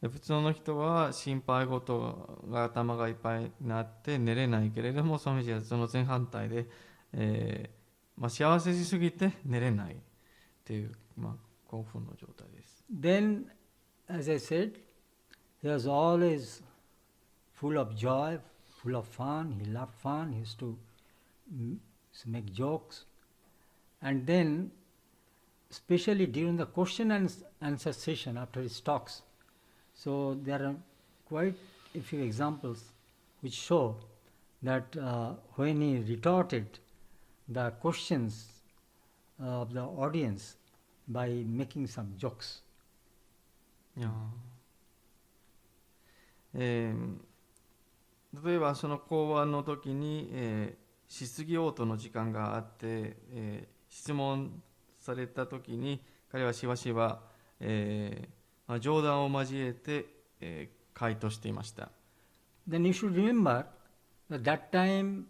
で普通の人は心配事が頭がいっぱいになって寝れないけれども、スワミジはその正反対で、幸せしすぎて寝れないという、興奮の状態です。Then, as I said, he was always full of joy, full of fun. He loved fun. He used to make jokes. And then, especially during the question and answer session after his talks, so there are quite a few examples which show that when he retorted the questions of the audience by making some jokes. 例えばその講話の時に、質疑応答の時間があって、質問された時に彼はしばしば、冗談を交えて、回答していました。Then you should remember that that time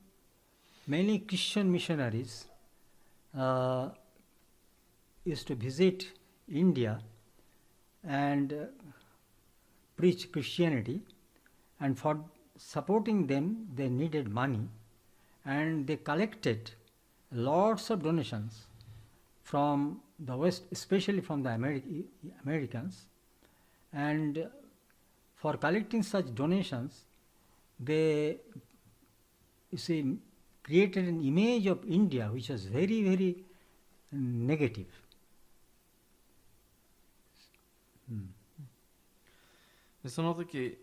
many Christian missionaries used to visit India and preach Christianity, and for supporting them they needed money, and they collected lots of donations from the West, especially from the Americans, and for collecting such donations they, you see, created an image of India which was very, very negative. その時、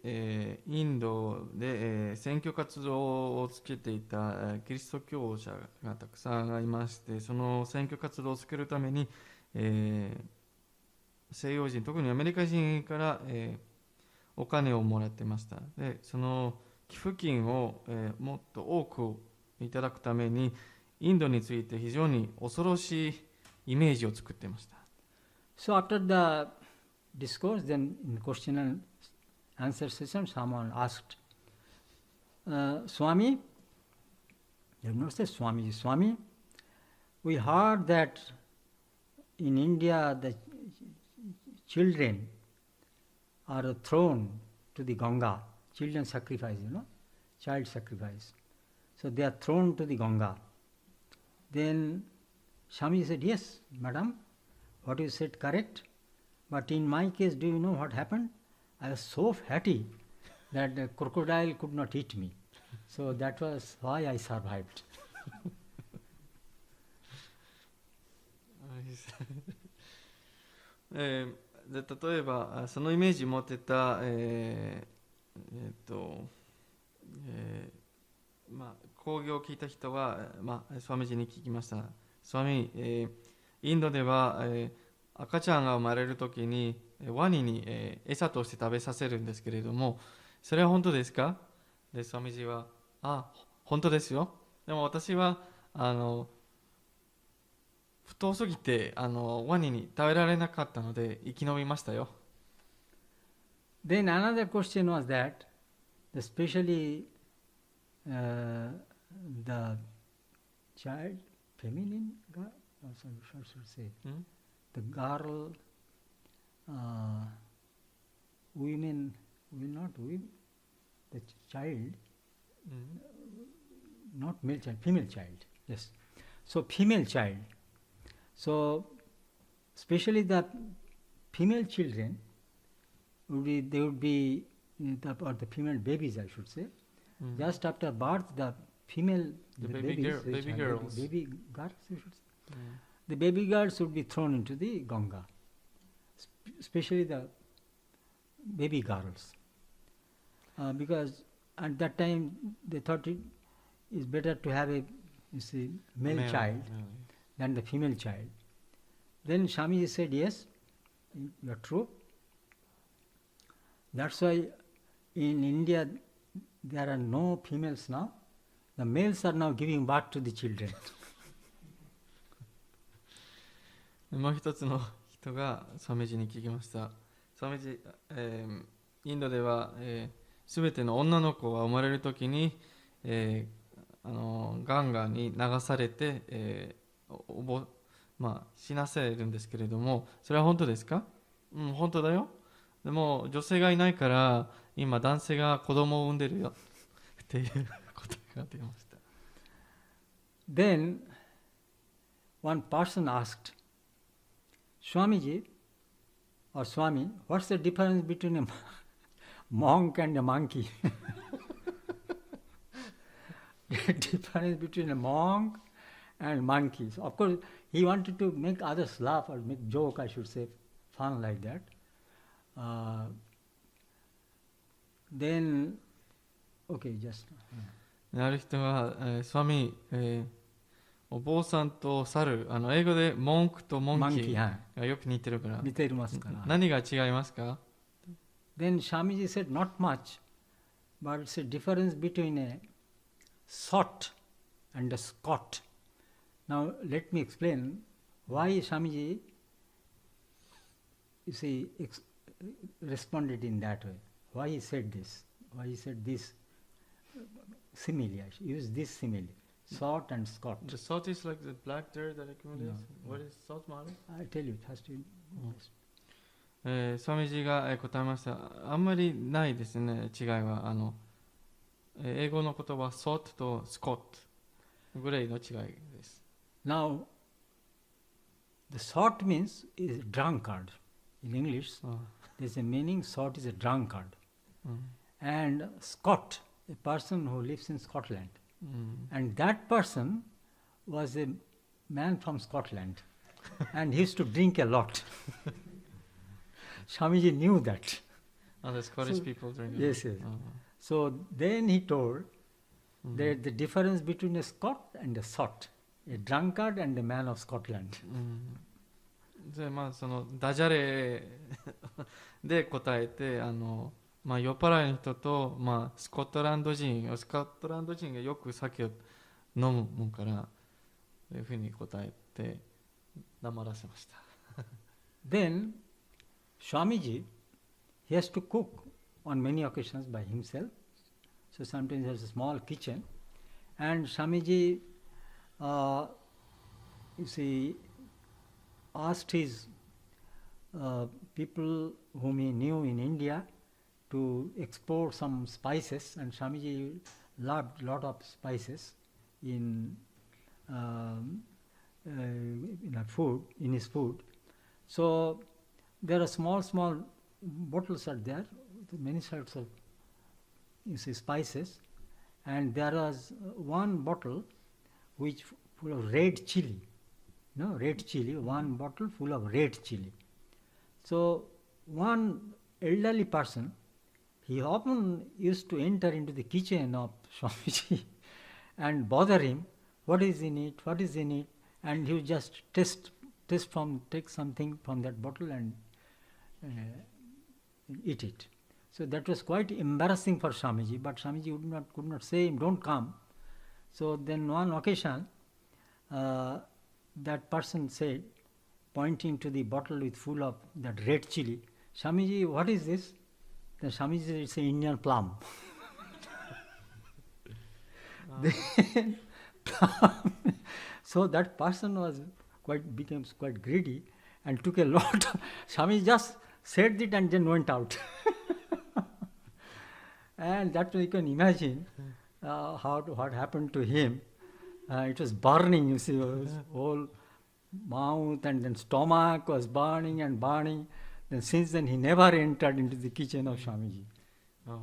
インドで、選挙活動をつけていたキリスト教者がたくさんいまして、その選挙活動をつけるために、西洋人、特にアメリカ人から、お金をもらってました。でその寄付金を、もっと多くいただくためにインドについて非常に恐ろしいイメージを作っていました。So after the discourse, then in question and answer session, someone asked, Swami, they did not say Swami, Swami, we heard that in India the children are thrown to the Ganga, children sacrifice, child sacrifice. So they are thrown to the Ganga. Then Swami said, yes, madam, what you said correct. But in my case, do you know what happened? I was so fatty that the crocodile could not eat me. So that was why I survived. で例えばそのイメージを持ってた、講義を聞いた人は、スワミジに聞きました。スワミ、インドでは、赤ちゃんが生まれるときにワニに、餌として食べさせるんですけれども、それは本当ですか？でスワミジは、本当ですよ。でも私は太すぎてワニに食べられなかったので生き延びましたよ。Then another question was that, especially the child, feminine girl, what should say, the girl, women will not, the child, not male child, female child, yes. So female child. So especially the female children, they would be, or the female babies I should say, just after birth the female, The the baby babies, baby girls. baby girls you should say. The baby girls would be thrown into the Ganga, especially the baby girls. Because at that time they thought it is better to have a male child than the female child. Then Swamiji said, yes, you are true. That's why in India there are no females now. The males are now giving birth to the children. もう一つの人がスワミジに聞きました。スワミジ、インドでは、すべての女の子が生まれるときに、ガンガに流されて、死なせるんですけれども、それは本当ですか？本当だよ。でも女性がいないから今男性が子供を産んでるよっていう答えが出ました。Then one person asked, Swamiji or Swami, what's the difference between a monk and a monkey? The difference between a monk and monkeys. Of course, he wanted to make others laugh or make joke, I should say, fun like that. Then, okay, just. ある人は、スワミ、お坊さんと猿、英語でモンクとモンキーがよく似てるから。似てますから。何が違いますか？ Then Swamiji said, not much, but it's a difference between a sot and a scot. Now let me explain why Swamiji, responded in that way. Why he said this? Why he said this simile? I should use this simile. Sot and scot. The salt is like the black dirt that accumulates. What is salt matter? I tell you, it has to be. スワミジが答えました。あんまりないですね、違いは。英語の言葉、salt と scot ぐらいの違いです。Now, the sot means is drunkard. In English, there's a meaning, sot is a drunkard. And scot, a person who lives in Scotland. And that person was a man from Scotland. And he used to drink a lot. Swamiji knew that. The Scottish people drink a lot. Yes, yes. So then he told that the difference between a Scot and a sot, a drunkard and a man of Scotland. でそのダジャレで答えて、酔っ払いの人と、スコットランド人がよく酒を飲むからというふうに答えて黙らせました。Then Swamiji, he has to cook on many occasions by himself. So sometimes he has a small kitchen, and Swamiji, asked his people whom he knew in India to export some spices, and Swamiji loved lot of spices in his food. So there are small bottles are there, many sorts of spices, and there was one bottle which full of red chili. Red chili, one bottle full of red chili. So one elderly person, he often used to enter into the kitchen of Swamiji and bother him, what is in it, and he would just take something from that bottle and eat it. So that was quite embarrassing for Swamiji, but Swamiji could not say him, don't come. So then one occasion, that person said, pointing to the bottle with full of that red chili, Swamiji, what is this? Then Swamiji said, it's an Indian plum. Then, so that person became quite greedy and took a lot. Swamiji just said it and then went out. And that you can imagine what happened to him. It was burning, you see, his whole mouth and then stomach was burning and burning. Then since then he never entered into the kitchen of Swamiji. Oh.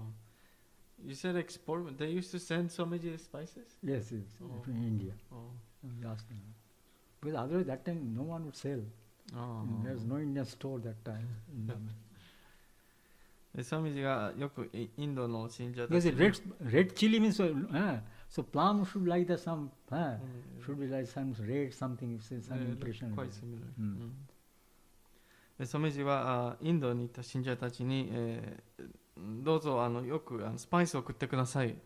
You said export, they used to send Swamiji spices? Yes, from India. Oh. Last time. Because otherwise that time no one would sell. There was no Indian store that time. Swamiji がよくインドの信者た Because ち red chili means so plum should like the some should be like some red something some impression. Quite similar. スワミジはインドに行った信者たちに、どうぞよくスパイスを送ってください。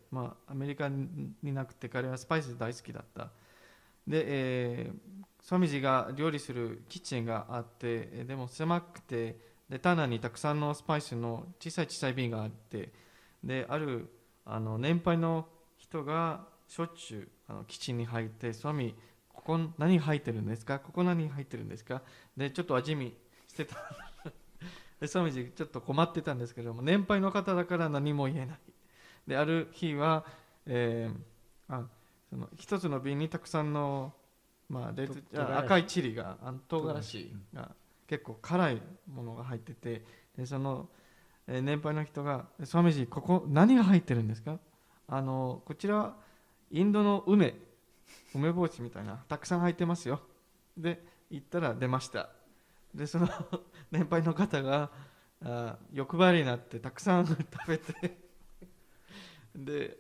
アメリカになくて彼はスパイス大好きだった。で、スワミジが料理するキッチンがあって、でも狭くて、で棚にたくさんのスパイスの小さい瓶があって、である年配の人がしょっちゅうキッチンに入って、スワミ、ここ何入ってるんですか？ここ何入ってるんですか？でちょっと味見してた。でスワミジちょっと困ってたんですけども、年配の方だから何も言えない。である日は、その一つの瓶にたくさんの、赤いチリが唐辛子が結構辛いものが入ってて、でその、年配の人が「スワミジ、ここ何が入ってるんですか？こちらインドの梅干しみたいなたくさん入ってますよ」で言ったら出ました。でその年配の方が欲張りになってたくさん食べてで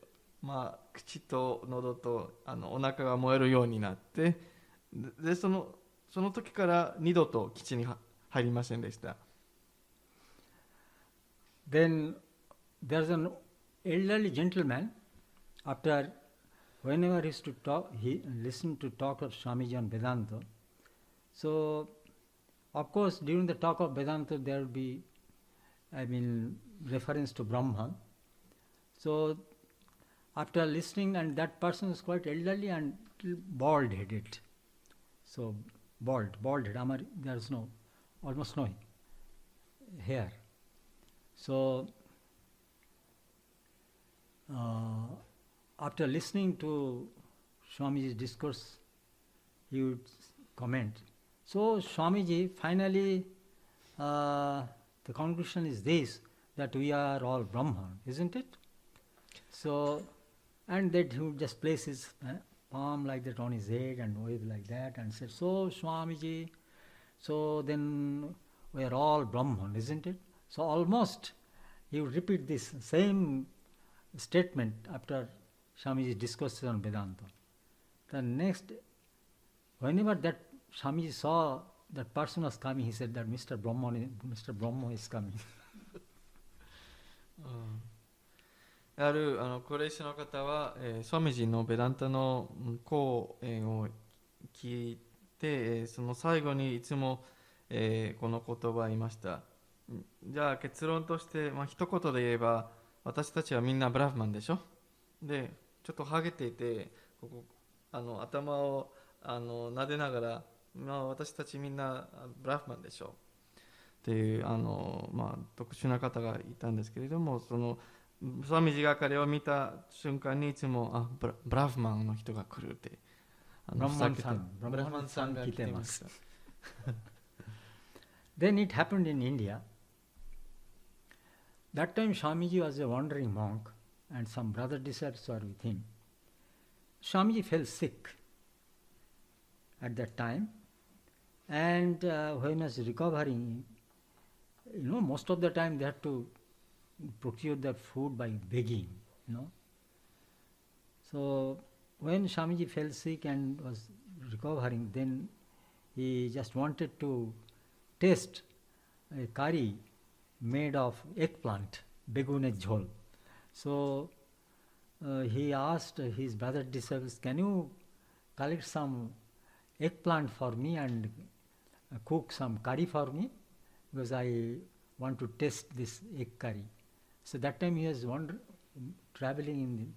口と喉とお腹が燃えるようになって、でその時から二度と基地に入りませんでした。Then there's an elderly gentleman. After whenever he used to talk, he listened to talk of Swamiji on Vedanta. So of course during the talk of Vedanta there will be, reference to Brahman. So after listening, and that person is quite elderly and bald-headed. So bald head. There is almost no hair. So after listening to Swamiji's discourse, he would comment. So Swamiji, finally, the conclusion is this, that we are all Brahman, isn't it? So, and that he would just place his palm like that on his head and wave like that and said, so Swamiji, so then we are all Brahman, isn't it? So almost he would repeat this same statement after Swamiji's discourses on Vedanta. The next, whenever that Swamiji saw that person was coming, he said that Mr. Brahma is coming. ある高齢者の方は、スワミジのベダンタの講演を聞いて、その最後にいつも、この言葉を言いました。じゃあ結論として、一言で言えば、私たちはみんなブラフマンでしょ。でちょっとハゲていて頭を撫でながら、私たちみんなブラフマンでしょっていう特殊な方がいたんですけれども、そのスワミジが彼を見た瞬間にいつもブラフマンの人が来るってブラフマンさんが来てます。Then it happened in India. That time Swamiji was a wandering monk and some brother disciples were with him. Swamiji fell sick at that time, and when he was recovering, most of the time they had to procure their food by begging, So when Swamiji fell sick and was recovering, then he just wanted to taste a curry made of eggplant, begune jhol. So he asked his brother disciples, can you collect some eggplant for me and cook some curry for me, because I want to taste this egg curry. So that time he was traveling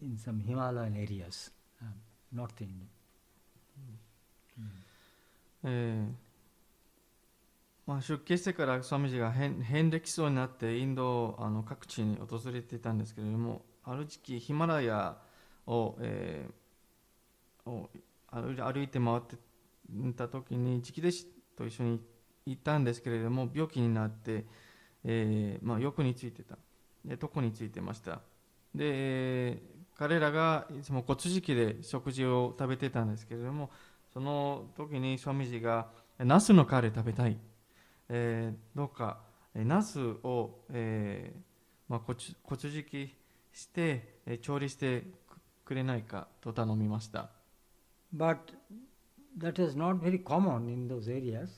in some Himalayan areas, North India. 出家してからスワミジが遍歴そうになってインド各地に訪れていたんですけれども、ある時期ヒマラヤを、歩いて回っていた時に直弟子と一緒に行ったんですけれども、病気になって、欲についてた、床についてました。で、彼らがいつも骨敷で食事を食べてたんですけれども、その時にスワミジがナスのカレー食べたい、どうかナスを、骨敷して調理してくれないかと頼みました。But that is not very common in those areas.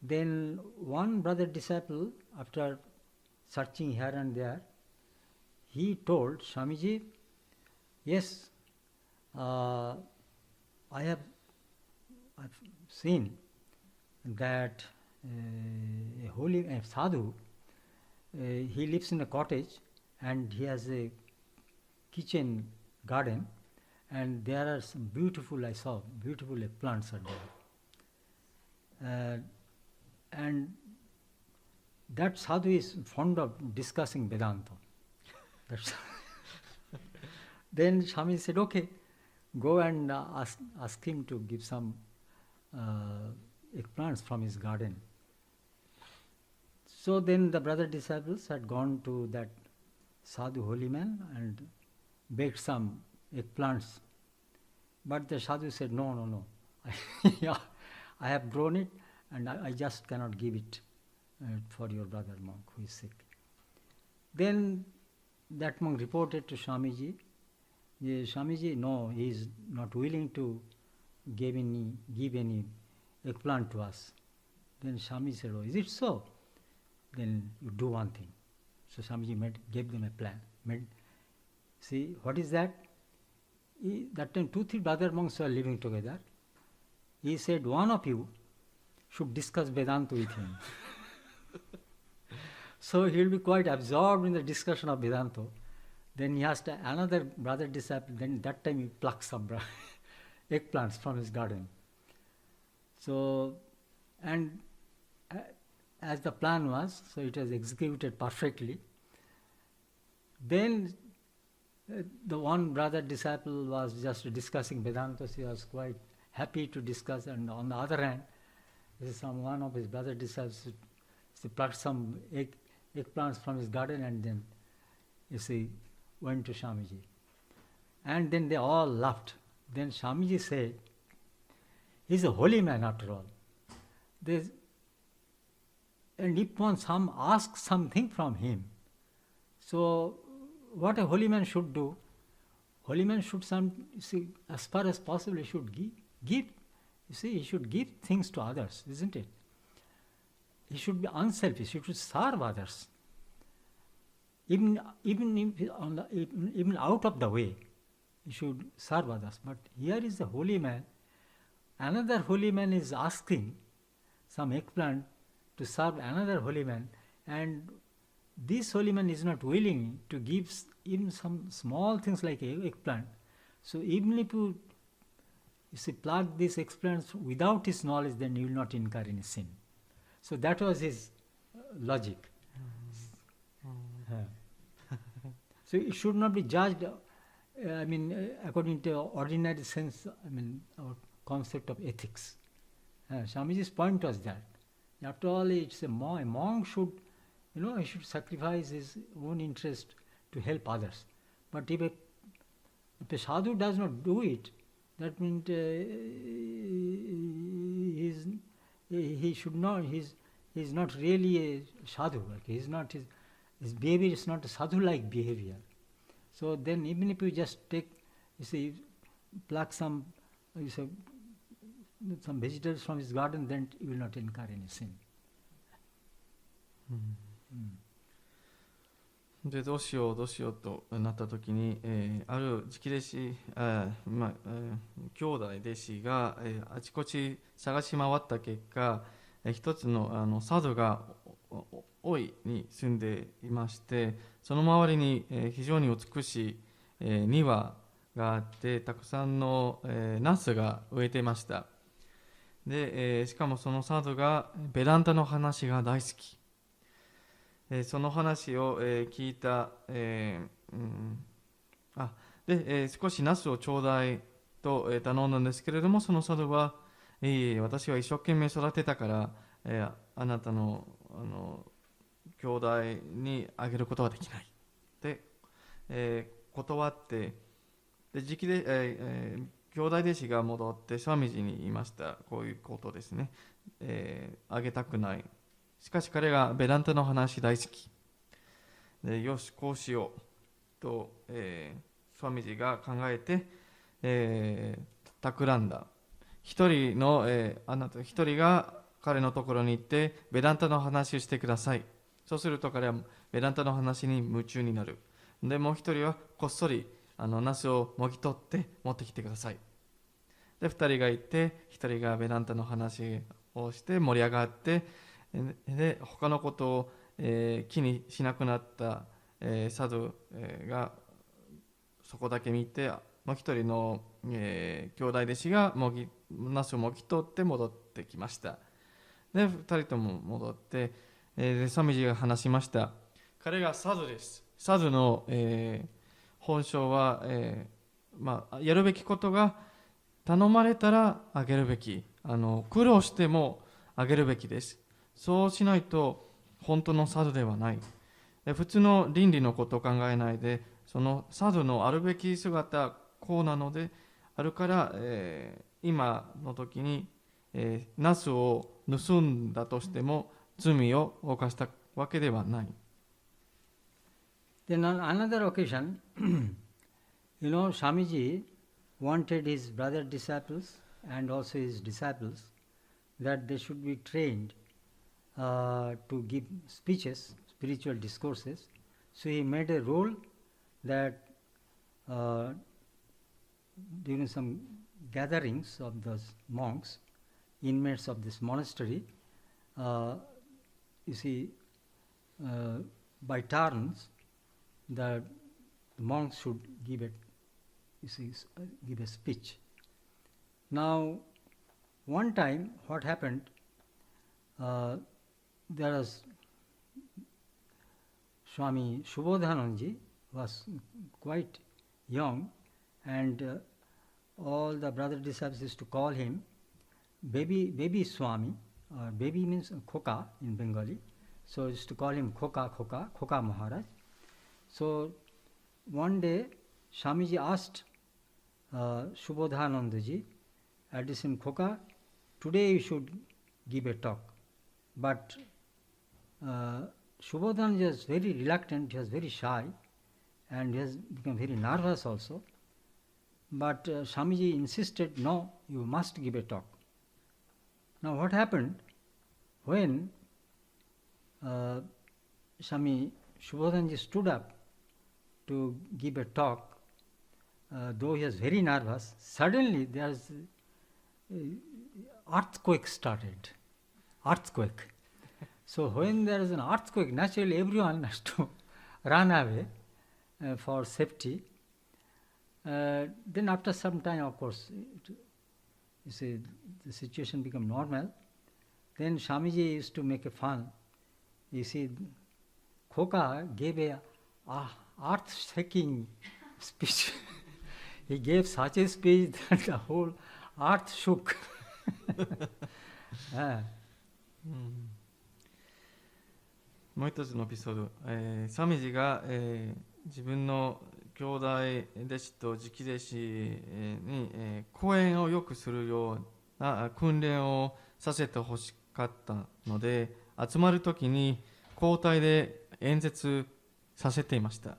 Then one brother disciple, after searching here and there, he told Swamiji, yes, I've seen that a holy sadhu, he lives in a cottage and he has a kitchen garden, and there are some beautiful, I saw, beautiful plants are there. And that sadhu is fond of discussing Vedanta. Then Swami said, okay, go and ask him to give some eggplants from his garden. So then the brother disciples had gone to that sadhu holy man and baked some eggplants. But the sadhu said, no, I have grown it and I just cannot give it for your brother monk who is sick. Then that monk reported to Swamiji, Swamiji, no, he is not willing to give any eggplant to us. Then Swami said, oh, is it so? Then you do one thing. So Swamiji gave them a plan. See, what is that? That time 2-3 brother monks were living together. He said, one of you should discuss Vedanta with him. So he will be quite absorbed in the discussion of Vedanta. Then he asked another brother disciple, then that time he plucked some eggplants from his garden. So, and as the plan was, so it was executed perfectly. Then the one brother disciple was just discussing Vedanta, he was quite happy to discuss, and on the other hand, one of his brother disciples plucked some eggplants from his garden and then went to Swamiji. And then they all laughed. Then Swamiji said, he's a holy man after all. And if one asks something from him, so what a holy man should do, holy man should as far as possible, he should give. He should give things to others, isn't it? He should be unselfish, he should serve others. Even out of the way, he should serve others. But here is a holy man, another holy man is asking some eggplant to serve another holy man, and this holy man is not willing to give even some small things like eggplant. So even if you pluck these eggplants without his knowledge, then you will not incur any sin. So that was his logic. So it should not be judged, according to ordinary sense, our concept of ethics. Swamiji's point was that. After all, it's a monk should, he should sacrifice his own interest to help others. But if a sadhu does not do it, that means he should not. He is not really a sadhu. He is not his behavior is not a sadhu-like behavior. So then, even if you just pluck some vegetables from his garden, then you will not incur any sin. でどうしようとなった時に、ある直弟子、兄弟弟子が、あちこち探し回った結果、一つのサドが大井に住んでいまして、その周りに、非常に美しい、庭があって、たくさんの、ナスが植えていました。で、しかもそのサドがベダンタの話が大好き。その話を、聞いた、少しナスをちょうだいと、頼んだんですけれども、そのサドは、私は一生懸命育てたから、あなたの、兄弟にあげることはできない。で、断って、で直で、兄弟弟子が戻ってスワミジに言いました。こういうことですね。あげたくない。しかし彼がベダンタの話大好き。でよし、こうしようと、スワミジが考えて、企んだ。一人が彼のところに行ってベダンタの話をしてください。そうすると彼はベダンタの話に夢中になる。でもう一人はこっそりナスをもぎ取って持ってきてください。で二人が行って一人がベダンタの話をして盛り上がって、で他のことを、気にしなくなった、サドがそこだけ見て、もう一人の、兄弟弟子がナスをもぎ取って戻ってきました。で二人とも戻って、スワミジが話しました。彼がサドです。サドの、本性は、やるべきことが頼まれたらあげるべき、苦労してもあげるべきです。そうしないと本当のサドではない。普通の倫理のことを考えないで、そのサドのあるべき姿こうなのであるから、今の時に、ナスを盗んだとしても罪を犯したわけではない。Then on another occasion, Swamiji wanted his brother disciples and also his disciples that they should be trained to give speeches, spiritual discourses. So he made a rule that during some gatherings of those monks, inmates of this monastery, by turns, the monks should give a speech. Now, one time, what happened? There was Swami Shubodhananji was quite young, and all the brother disciples used to call him baby Swami. Baby means Khoka in Bengali, so used to call him Khoka Maharaj. So one day Swamiji asked Shubodhanandaji, at this in Khoka, today you should give a talk. But Shubodhanandaji was very reluctant, he was very shy, and he has become very nervous also. But Swamiji insisted, no, you must give a talk. Now what happened? When Swami Shubodhanandaji stood up to give a talk, though he was very nervous, suddenly there was earthquake started. Earthquake. So when there is an earthquake, naturally everyone has to run away for safety. Then after some time, of course, the situation became normal. Then Swamiji used to make a fun. Khoka gave a earth-shaking speech. He gave such a speech that the whole earth shook. もう一つのエピソード、スワミジが、自分の兄弟弟子と直弟子に、講演をよくするような訓練をさせてほしかったので、集まるときに交代で演説させていました。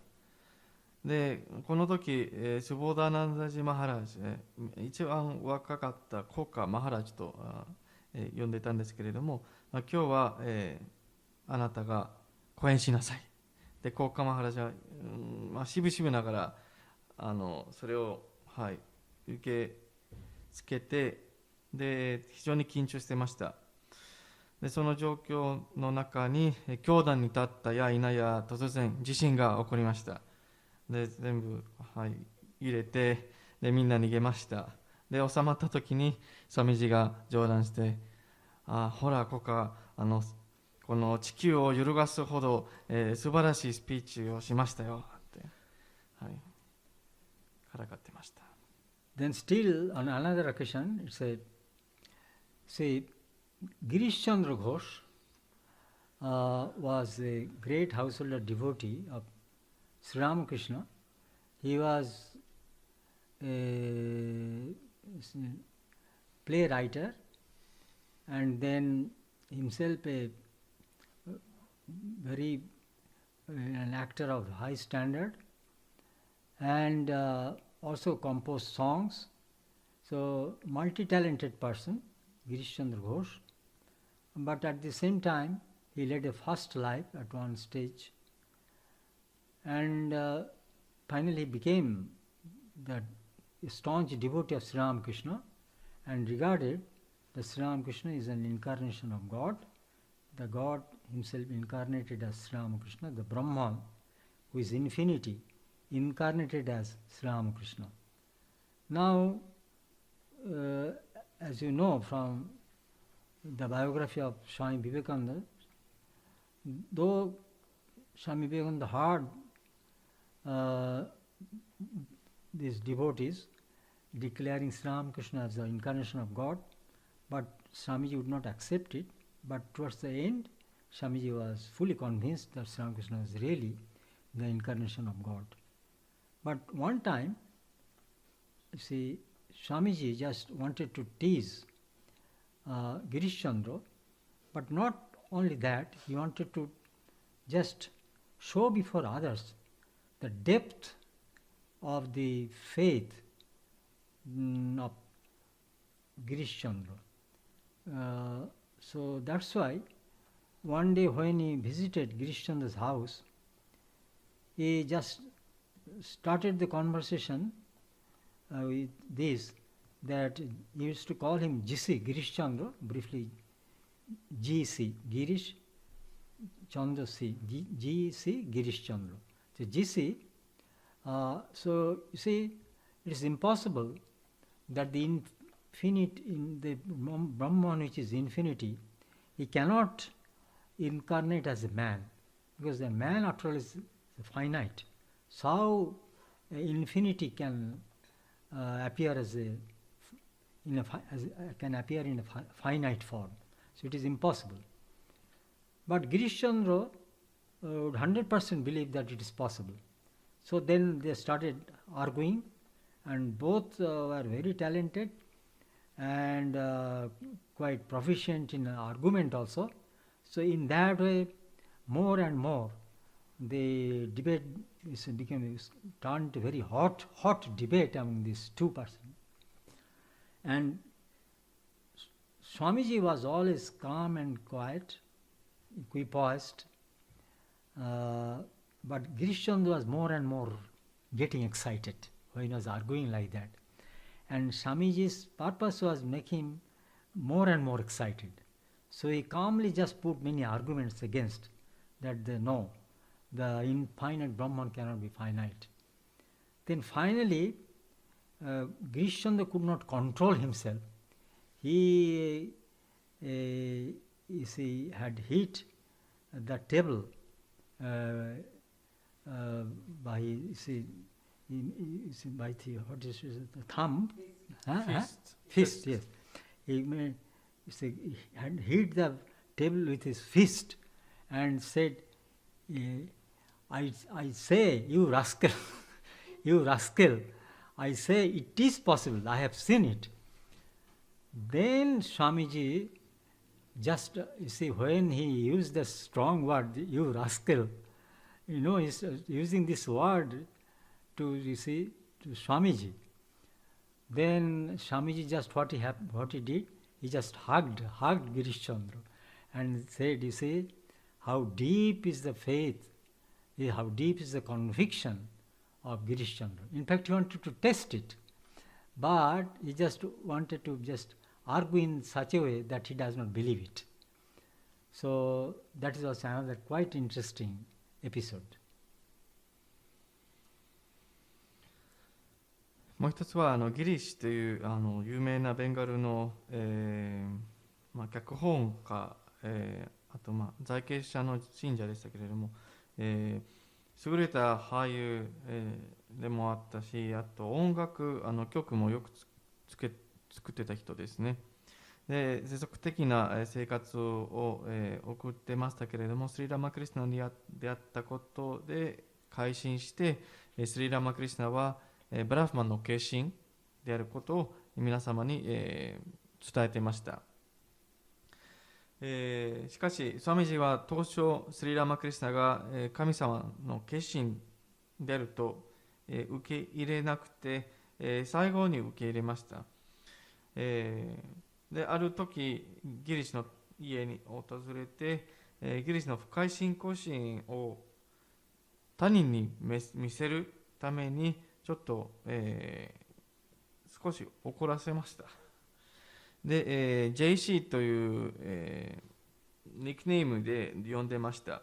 でこの時、シュボダナンダジマハラジ、一番若かったコカマハラジと呼んでいたんですけれども、今日は、あなたが講演しなさい。でコカマハラジは、渋々ながらそれを、受け付けて、で非常に緊張してました。でその状況の中に教壇に立ったや否や突然地震が起こりました。で全部、入れて、でみんな逃げました。で収まった時にスワミジが冗談してほらこの地球を揺るがすほど、素晴らしいスピーチをしましたよって、はい、からかってました。Then still on another occasion it said, see, Girish Chandra Ghosh was a great householder devotee of Sri Ramakrishna. He was a playwright and then himself a very an actor of high standard, and also composed songs. So multi-talented person, Girish Chandra Ghosh. But at the same time, he led a fast life at one stage, and finally became the staunch devotee of Sri Ramakrishna, and regarded that Sri Ramakrishna is an incarnation of God. The God himself incarnated as Sri Ramakrishna, the Brahman, who is infinity, incarnated as Sri Ramakrishna. Now, as you know from the biography of Swami Vivekananda, though Swami Vivekananda heard these devotees declaring Sri Ramakrishna as the incarnation of God, but Swamiji would not accept it. But towards the end, Swamiji was fully convinced that Sri Ramakrishna was really the incarnation of God. But one time, you see, Swamiji just wanted to tease Girish Chandra, but not only that, he wanted to just show before others the depth of the faith of Girish Chandra. So that's why one day when he visited Girish Chandra's house, he just started the conversation with this, that he used to call him GC, Girish Chandra, briefly GC, Girish Chandra C, GC, Girish Chandra. So GC, so you see, it is impossible that the infinite, in the Brahman which is infinity, he cannot incarnate as a man, because the man after all is finite. So how infinity can appear can appear in a finite form? So it is impossible. But Girish Chandra would 100% believe that it is possible. So then they started arguing, and both were very talented and quite proficient in argument also. So in that way, more and more, the debate turned to very hot debate among these two persons. And Swamiji was always calm and quiet, equipoised, but Girish Chandra was more and more getting excited when he was arguing like that. And Swamiji's purpose was make him more and more excited. So he calmly just put many arguments against that no, the infinite Brahman cannot be finite. Then finally, Girish Chandra could not control himself. He had hit the table by by the thumb, fist, yes. He had hit the table with his fist and said, I say, you rascal, you rascal, I say it is possible, I have seen it. Then Swamiji just, when he used the strong word, you rascal, he's using this word to Swamiji. Then Swamiji just what he did, he just hugged Girish Chandra and said, you see, how deep is the faith, how deep is the conviction of Girish Chandra. In fact, he wanted to test it, but he just wanted to just argue in such a way that he does not believe it. So that is also another quite interesting episode. もう一つはギリシという有名なベンガルの、脚本家、あと在刑者の信者でしたけれども、優れた俳優、でもあったし、あと音楽曲もよく作ってた人ですね。で持続的な生活を送ってましたけれども、スリラマクリスナに出会ったことで改心して、スリラマクリスナはブラフマンの化身であることを皆様に伝えていました。しかしスワミジは当初スリラマクリスナが神様の化身であると受け入れなくて、最後に受け入れました。である時ギリシの家に訪れて、ギリシの深い信仰心を他人に見せるためにちょっと、少し怒らせました。で、JC という、ニックネームで呼んでました。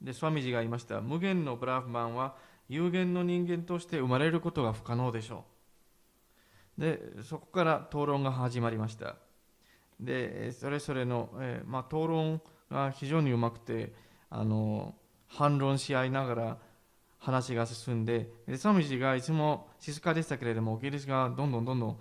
でスワミジが言いました。無限のブラフマンは有限の人間として生まれることが不可能でしょう。でそこから討論が始まりました。でそれぞれの、討論が非常にうまくて、反論し合いながら話が進んで、スワミジがいつも静かでしたけれども、ギリシがどんどん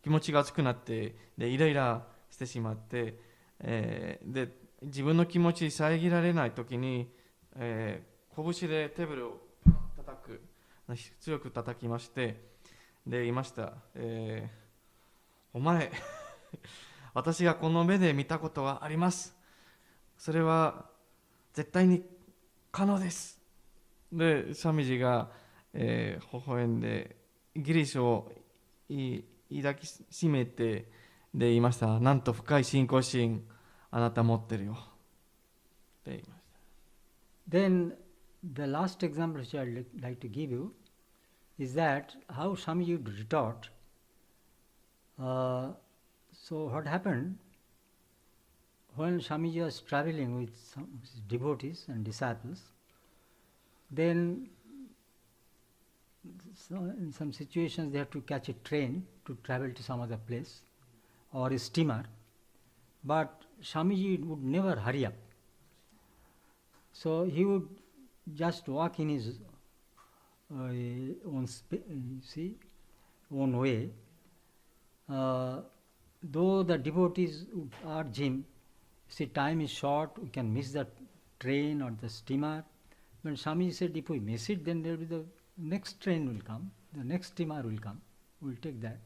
気持ちが熱くなって、でイライラしてしまって、で自分の気持ち遮られないときに、拳でテーブルを強く叩きまして、で言いました。お前私がこの目で見たことはあります。それは絶対に可能です。でスワミジが、微笑んでギリシを抱きしめて、で言いました。なんと深い信仰心あなた持ってるよって言いました。 Then the last example which I'd like to give you is that how Swamiji would retort. So what happened when Swamiji was traveling with some devotees and disciples, then in some situations they have to catch a train to travel to some other place or a steamer, but Swamiji would never hurry up. So he would just walk in his own way. Though the devotees would urge him, see, time is short, we can miss the train or the steamer. When Swamiji said, if we miss it, then there will be the next train will come, the next steamer will come, we'll take that,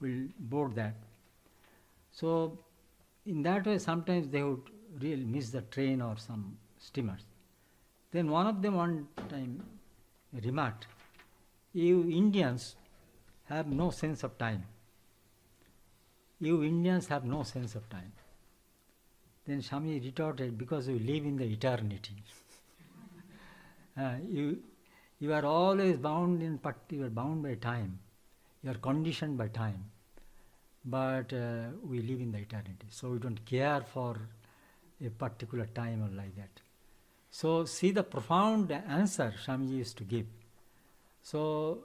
we'll board that. So in that way, sometimes they would really miss the train or some steamers. Then one of them one time remarked, you Indians have no sense of time. You Indians have no sense of time. Then Swami retorted, because you live in the eternity. You are always bound you are bound by time. You are conditioned by time. But we live in the eternity. So we don't care for a particular time or like that. So see the profound answer Swamiji used to give. So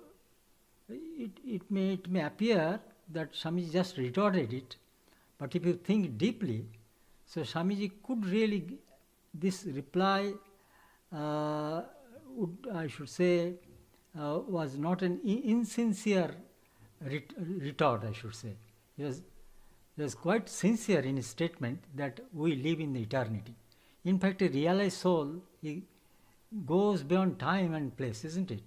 it may appear that Swamiji just retorted it, but if you think deeply, so Swamiji could really, this reply was not an insincere retort, I should say. He was quite sincere in his statement that we live in the eternity. In fact, a realized soul, he goes beyond time and place, isn't it?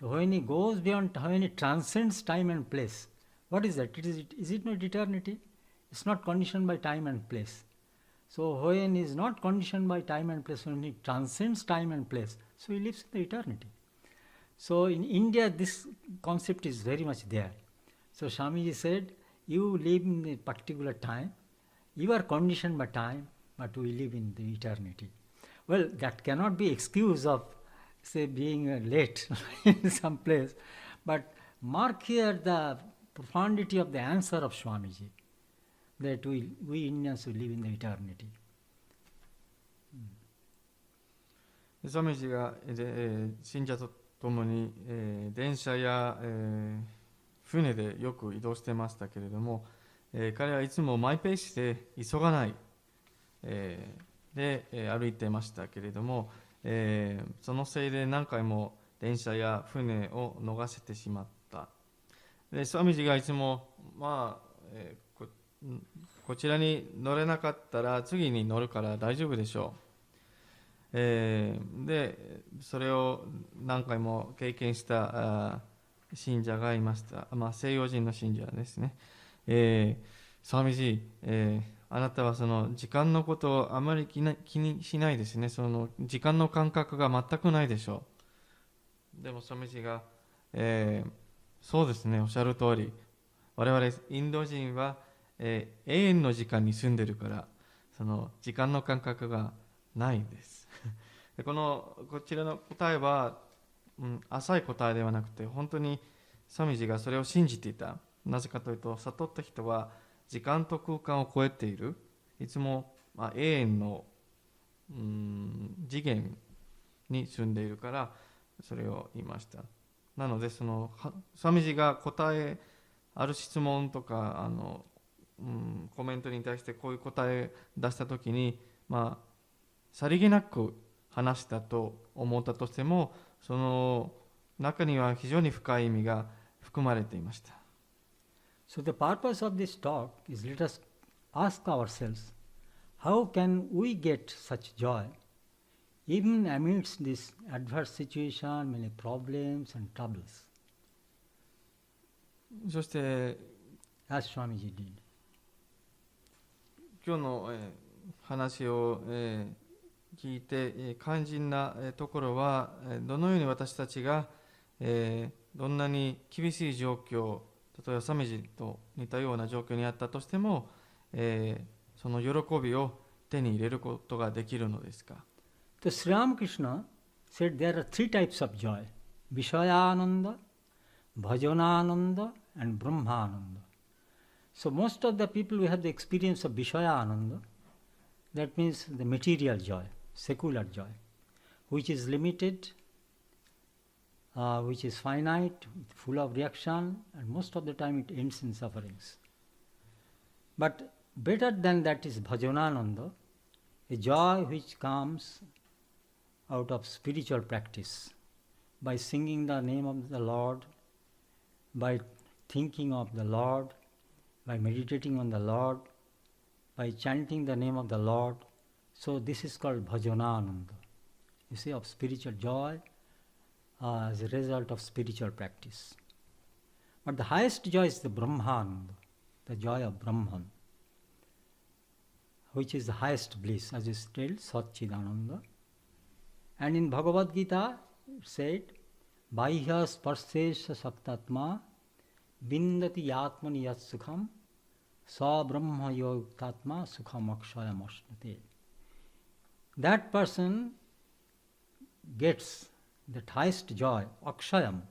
When he goes beyond, when he transcends time and place, what is that? Is it not eternity? It's not conditioned by time and place. So when he is not conditioned by time and place, when he transcends time and place, so he lives in the eternity. So in India, this concept is very much there. So Swamiji said, you live in a particular time, you are conditioned by time, but we live in the eternity. Well, that cannot be excuse of, say, being late in some place, but mark here the profundity of the answer of Swamiji, that we Indians will live in the eternity. スワミジが信者共に、電車や、船でよく移動してましたけれども、彼はいつもマイペースで急がない、で、歩いてましたけれども、そのせいで何回も電車や船を逃せてしまった。で、スワミジがいつも、こちらに乗れなかったら次に乗るから大丈夫でしょう。で、それを何回も経験した信者がいました。西洋人の信者ですね。スワミジ、あなたはその時間のことをあまり気にしないですね。その時間の感覚が全くないでしょう。でもスワミジが、そうですね、おっしゃる通り、我々インド人は、永遠の時間に住んでるから、その時間の感覚がないんです。こちらの答えは、浅い答えではなくて、本当にスワミジがそれを信じていた。なぜかというと、悟った人は時間と空間を超えている。いつも、永遠の、次元に住んでいるから、それを言いました。なので、スワミジがある質問とかコメントに対してこういう答え出したときに、さりげなく話したと思ったとしても、その中には非常に深い意味が含まれていました。So the purpose of this talk is let us ask ourselves, how can we get such joy even amidst this adverse situation, many problems and troubles? そして、as Swamiji did. 今日の、話を、聞いて、肝心なところは、どのように私たちが、どんなに厳しい状況、例えばスワミジと似たような状況にあったとしても、その喜びを手に入れることができるのですか。So Sri Ramakrishna said there are three types of joy: Vishayananda, Bhajanananda and Brahmananda. So most of the people who have the experience of Vishayananda, that means the material joy, secular joy, which is limited, which is finite, full of reaction, and most of the time it ends in sufferings. But better than that is Bhajanananda, a joy which comes out of spiritual practice, by singing the name of the Lord, by thinking of the Lord, by meditating on the Lord, by chanting the name of the Lord. So this is called Bhajanananda, you see, of spiritual joy as a result of spiritual practice. But the highest joy is the Brahmananda, the joy of Brahman, which is the highest bliss, as is told, Satchidananda. And in Bhagavad Gita it said, Bahya sparshesha saktatma vindati yatmani yat sukham sa brahma yogtatma sukham akshayam ashnate. That person gets that highest joy, akshayam,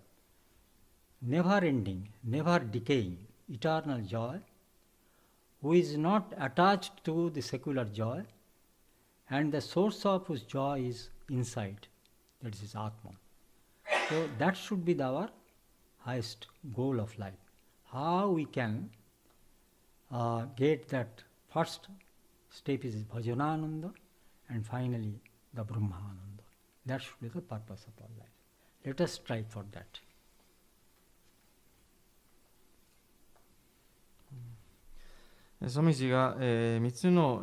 never ending, never decaying, eternal joy, who is not attached to the secular joy, and the source of whose joy is inside, that is his Atman. So that should be our highest goal of life. How we can get that first step is Bhajanananda, and finally the Brahmananda. That should be the purpose of our life. Let us strive for that. スワミジが、3つの、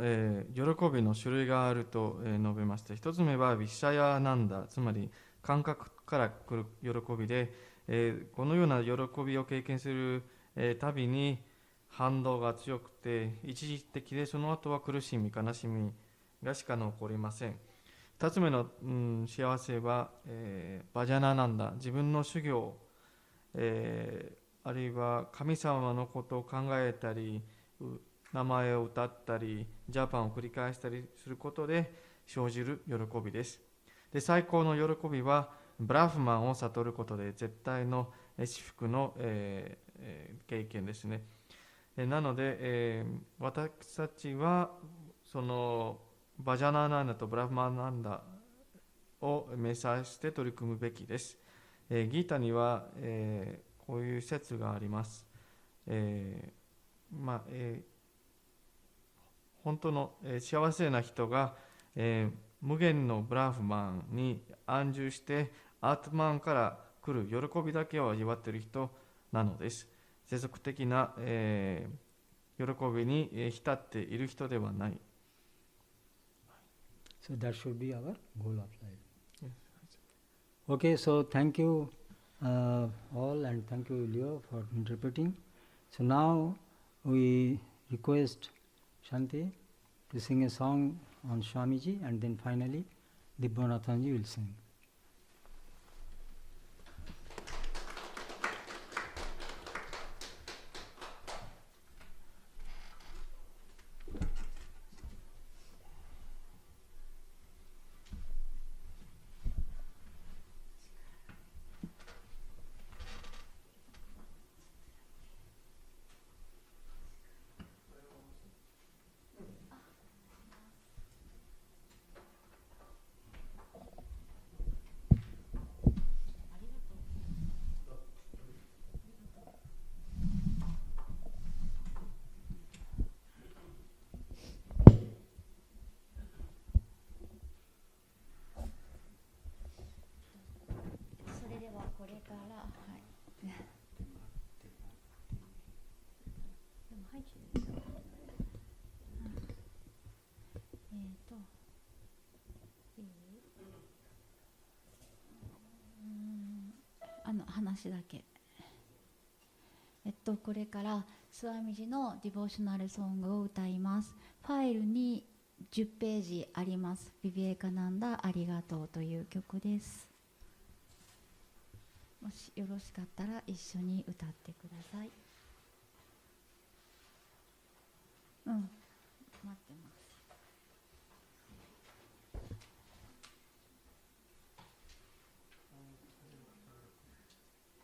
喜びの種類があると、述べました。1つ目はヴィシャヤナンダ、つまり感覚から来る喜びで、このような喜びを経験する、たびに反動が強くて一時的で、その後は苦しみ悲しみがしか残りません。2つ目の、幸せは、バジャナナンダ、自分の修行、あるいは神様のことを考えたり、名前を歌ったりジャパンを繰り返したりすることで生じる喜びです。で、最高の喜びはブラフマンを悟ることで絶対の至福の、経験ですね。なので、私たちはそのバジャナナンダとブラフマナンダを目指して取り組むべきです。ギータには、こういう説があります。本当の、幸せな人が、無限のブラフマンに安住してアートマンから来る喜びだけを味わっている人なのです。世俗的な、喜びに浸っている人ではない。So that should be our goal of life. Yes. Okay, so thank you all, and thank you Leo for interpreting. So now we request Shanti to sing a song on Swamiji, and then finally Dibbonathanji will sing.話だけ。これからスワミジのディボーショナルソングを歌います。ファイルに10ページあります。ビビエカナンダありがとうという曲です。もしよろしかったら一緒に歌ってください。待ってます。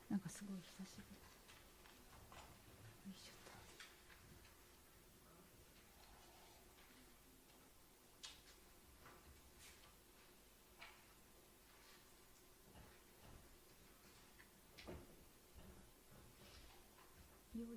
なんかすごい久しぶり。よいしょと。よい？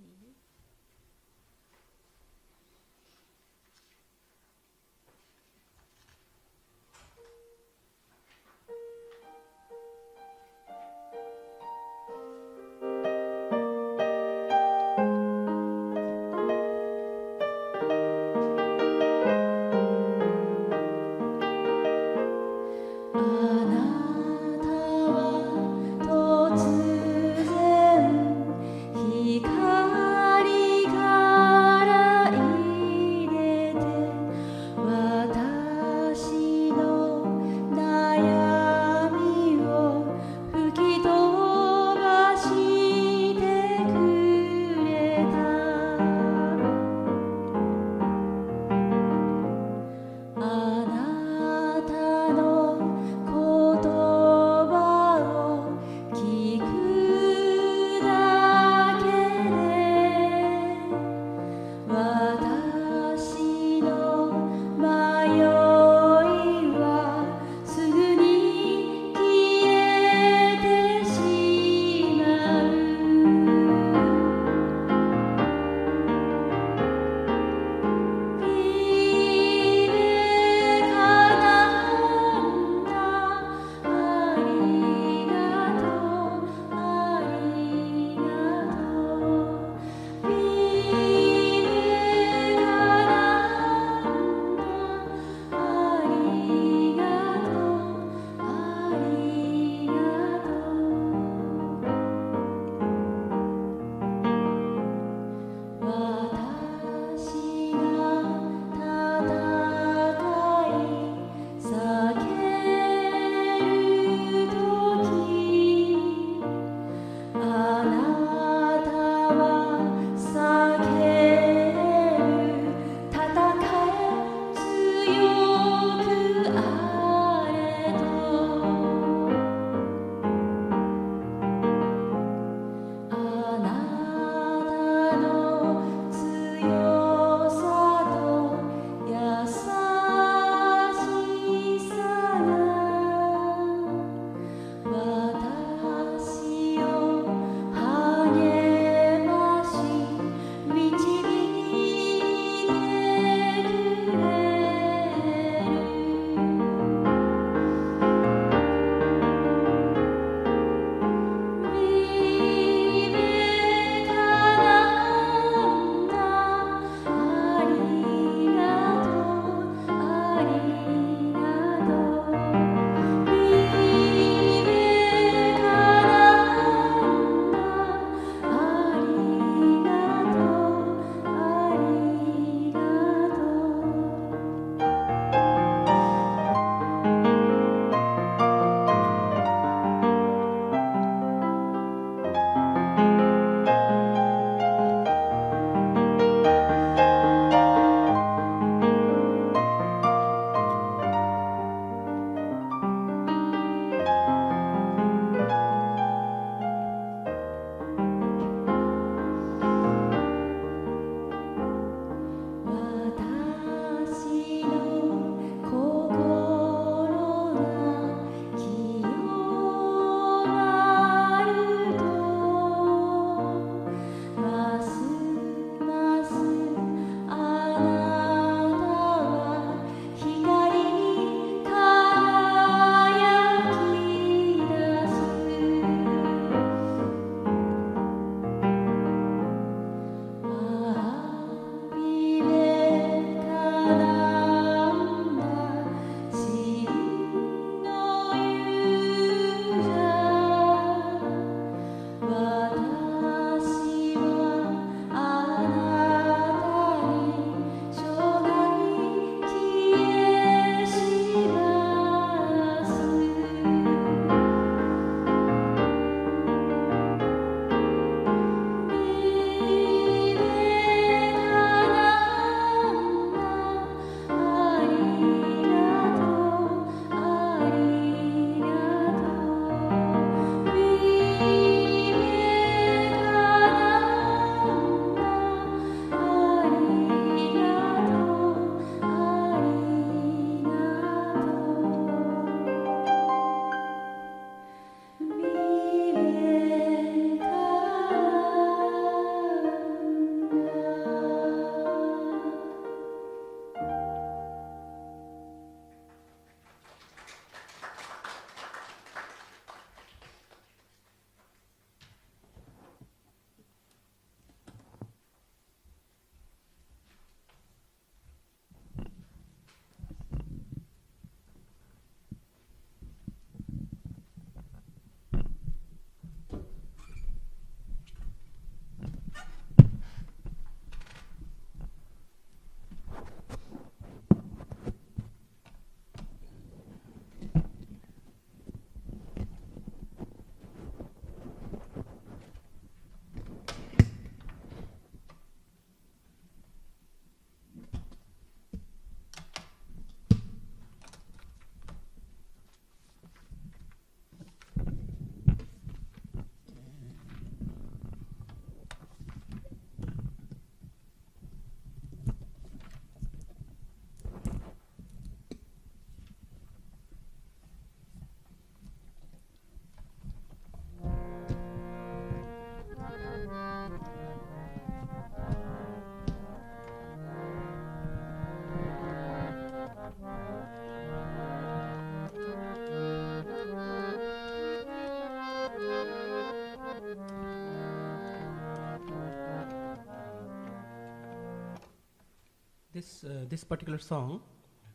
this particular song,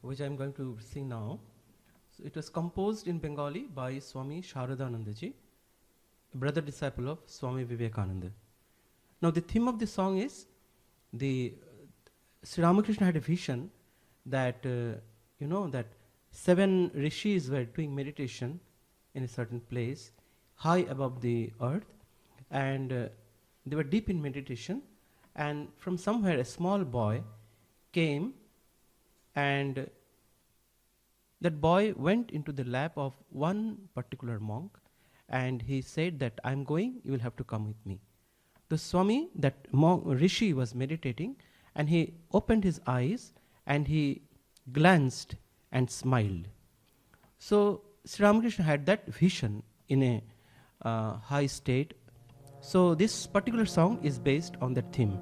which I am going to sing now, so it was composed in Bengali by Swami Sharadanandaji, a brother disciple of Swami Vivekananda. Now the theme of the song is Sri Ramakrishna had a vision that that 7 rishis were doing meditation in a certain place high above the earth, and they were deep in meditation, and from somewhere a small boy came, and that boy went into the lap of one particular monk, and he said that I'm going, you will have to come with me. The Swami, that rishi, was meditating, and he opened his eyes and he glanced and smiled. So Sri Ramakrishna had that vision in a high state. So this particular song is based on that theme.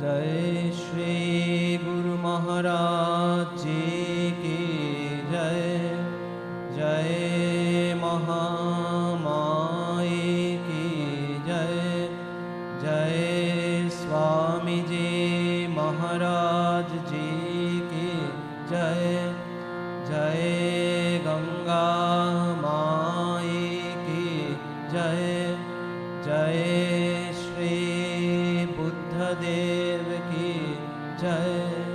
जय श्री गुरु महाराज जी की जय। जय महामाई की जय। जय स्वामी जी महाराज जी की जय। जय गंगा माई की जय। जय श्री बुद्धदेव की जय।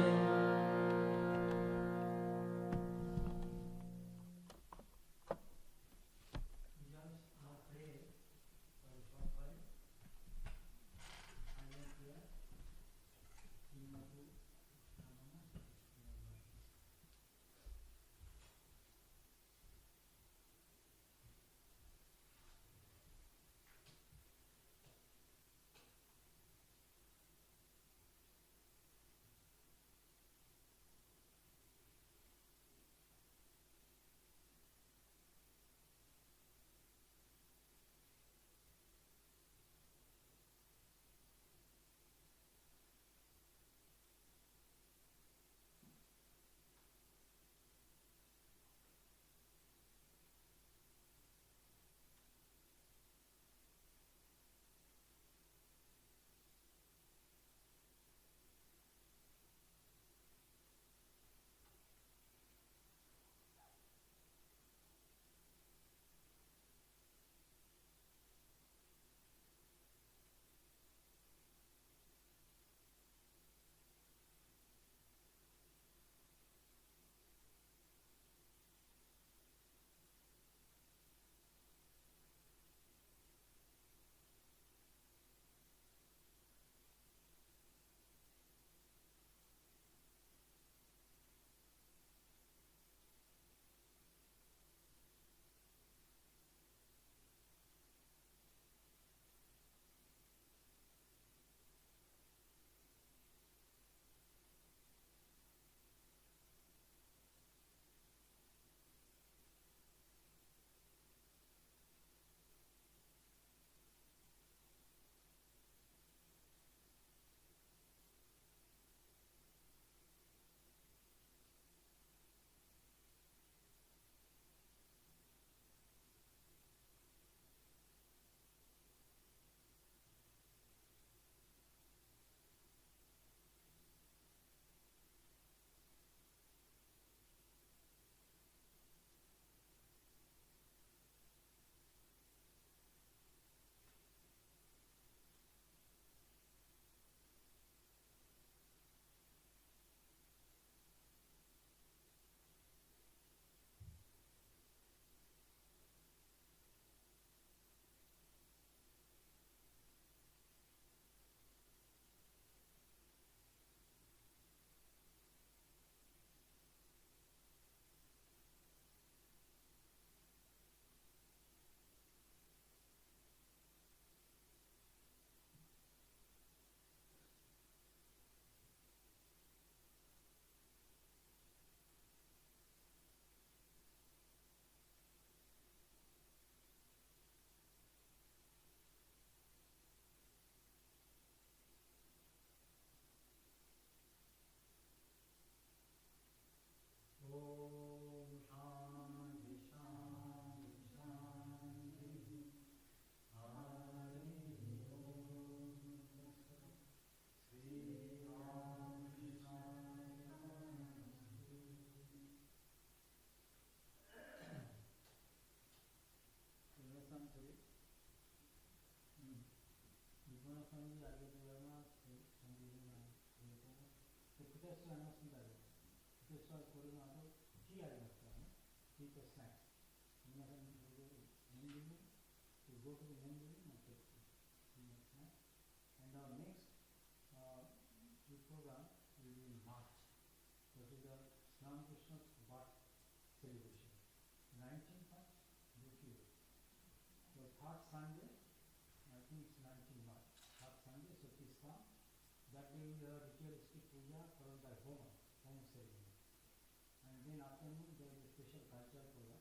And then afternoon there is a special cultural program.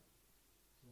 So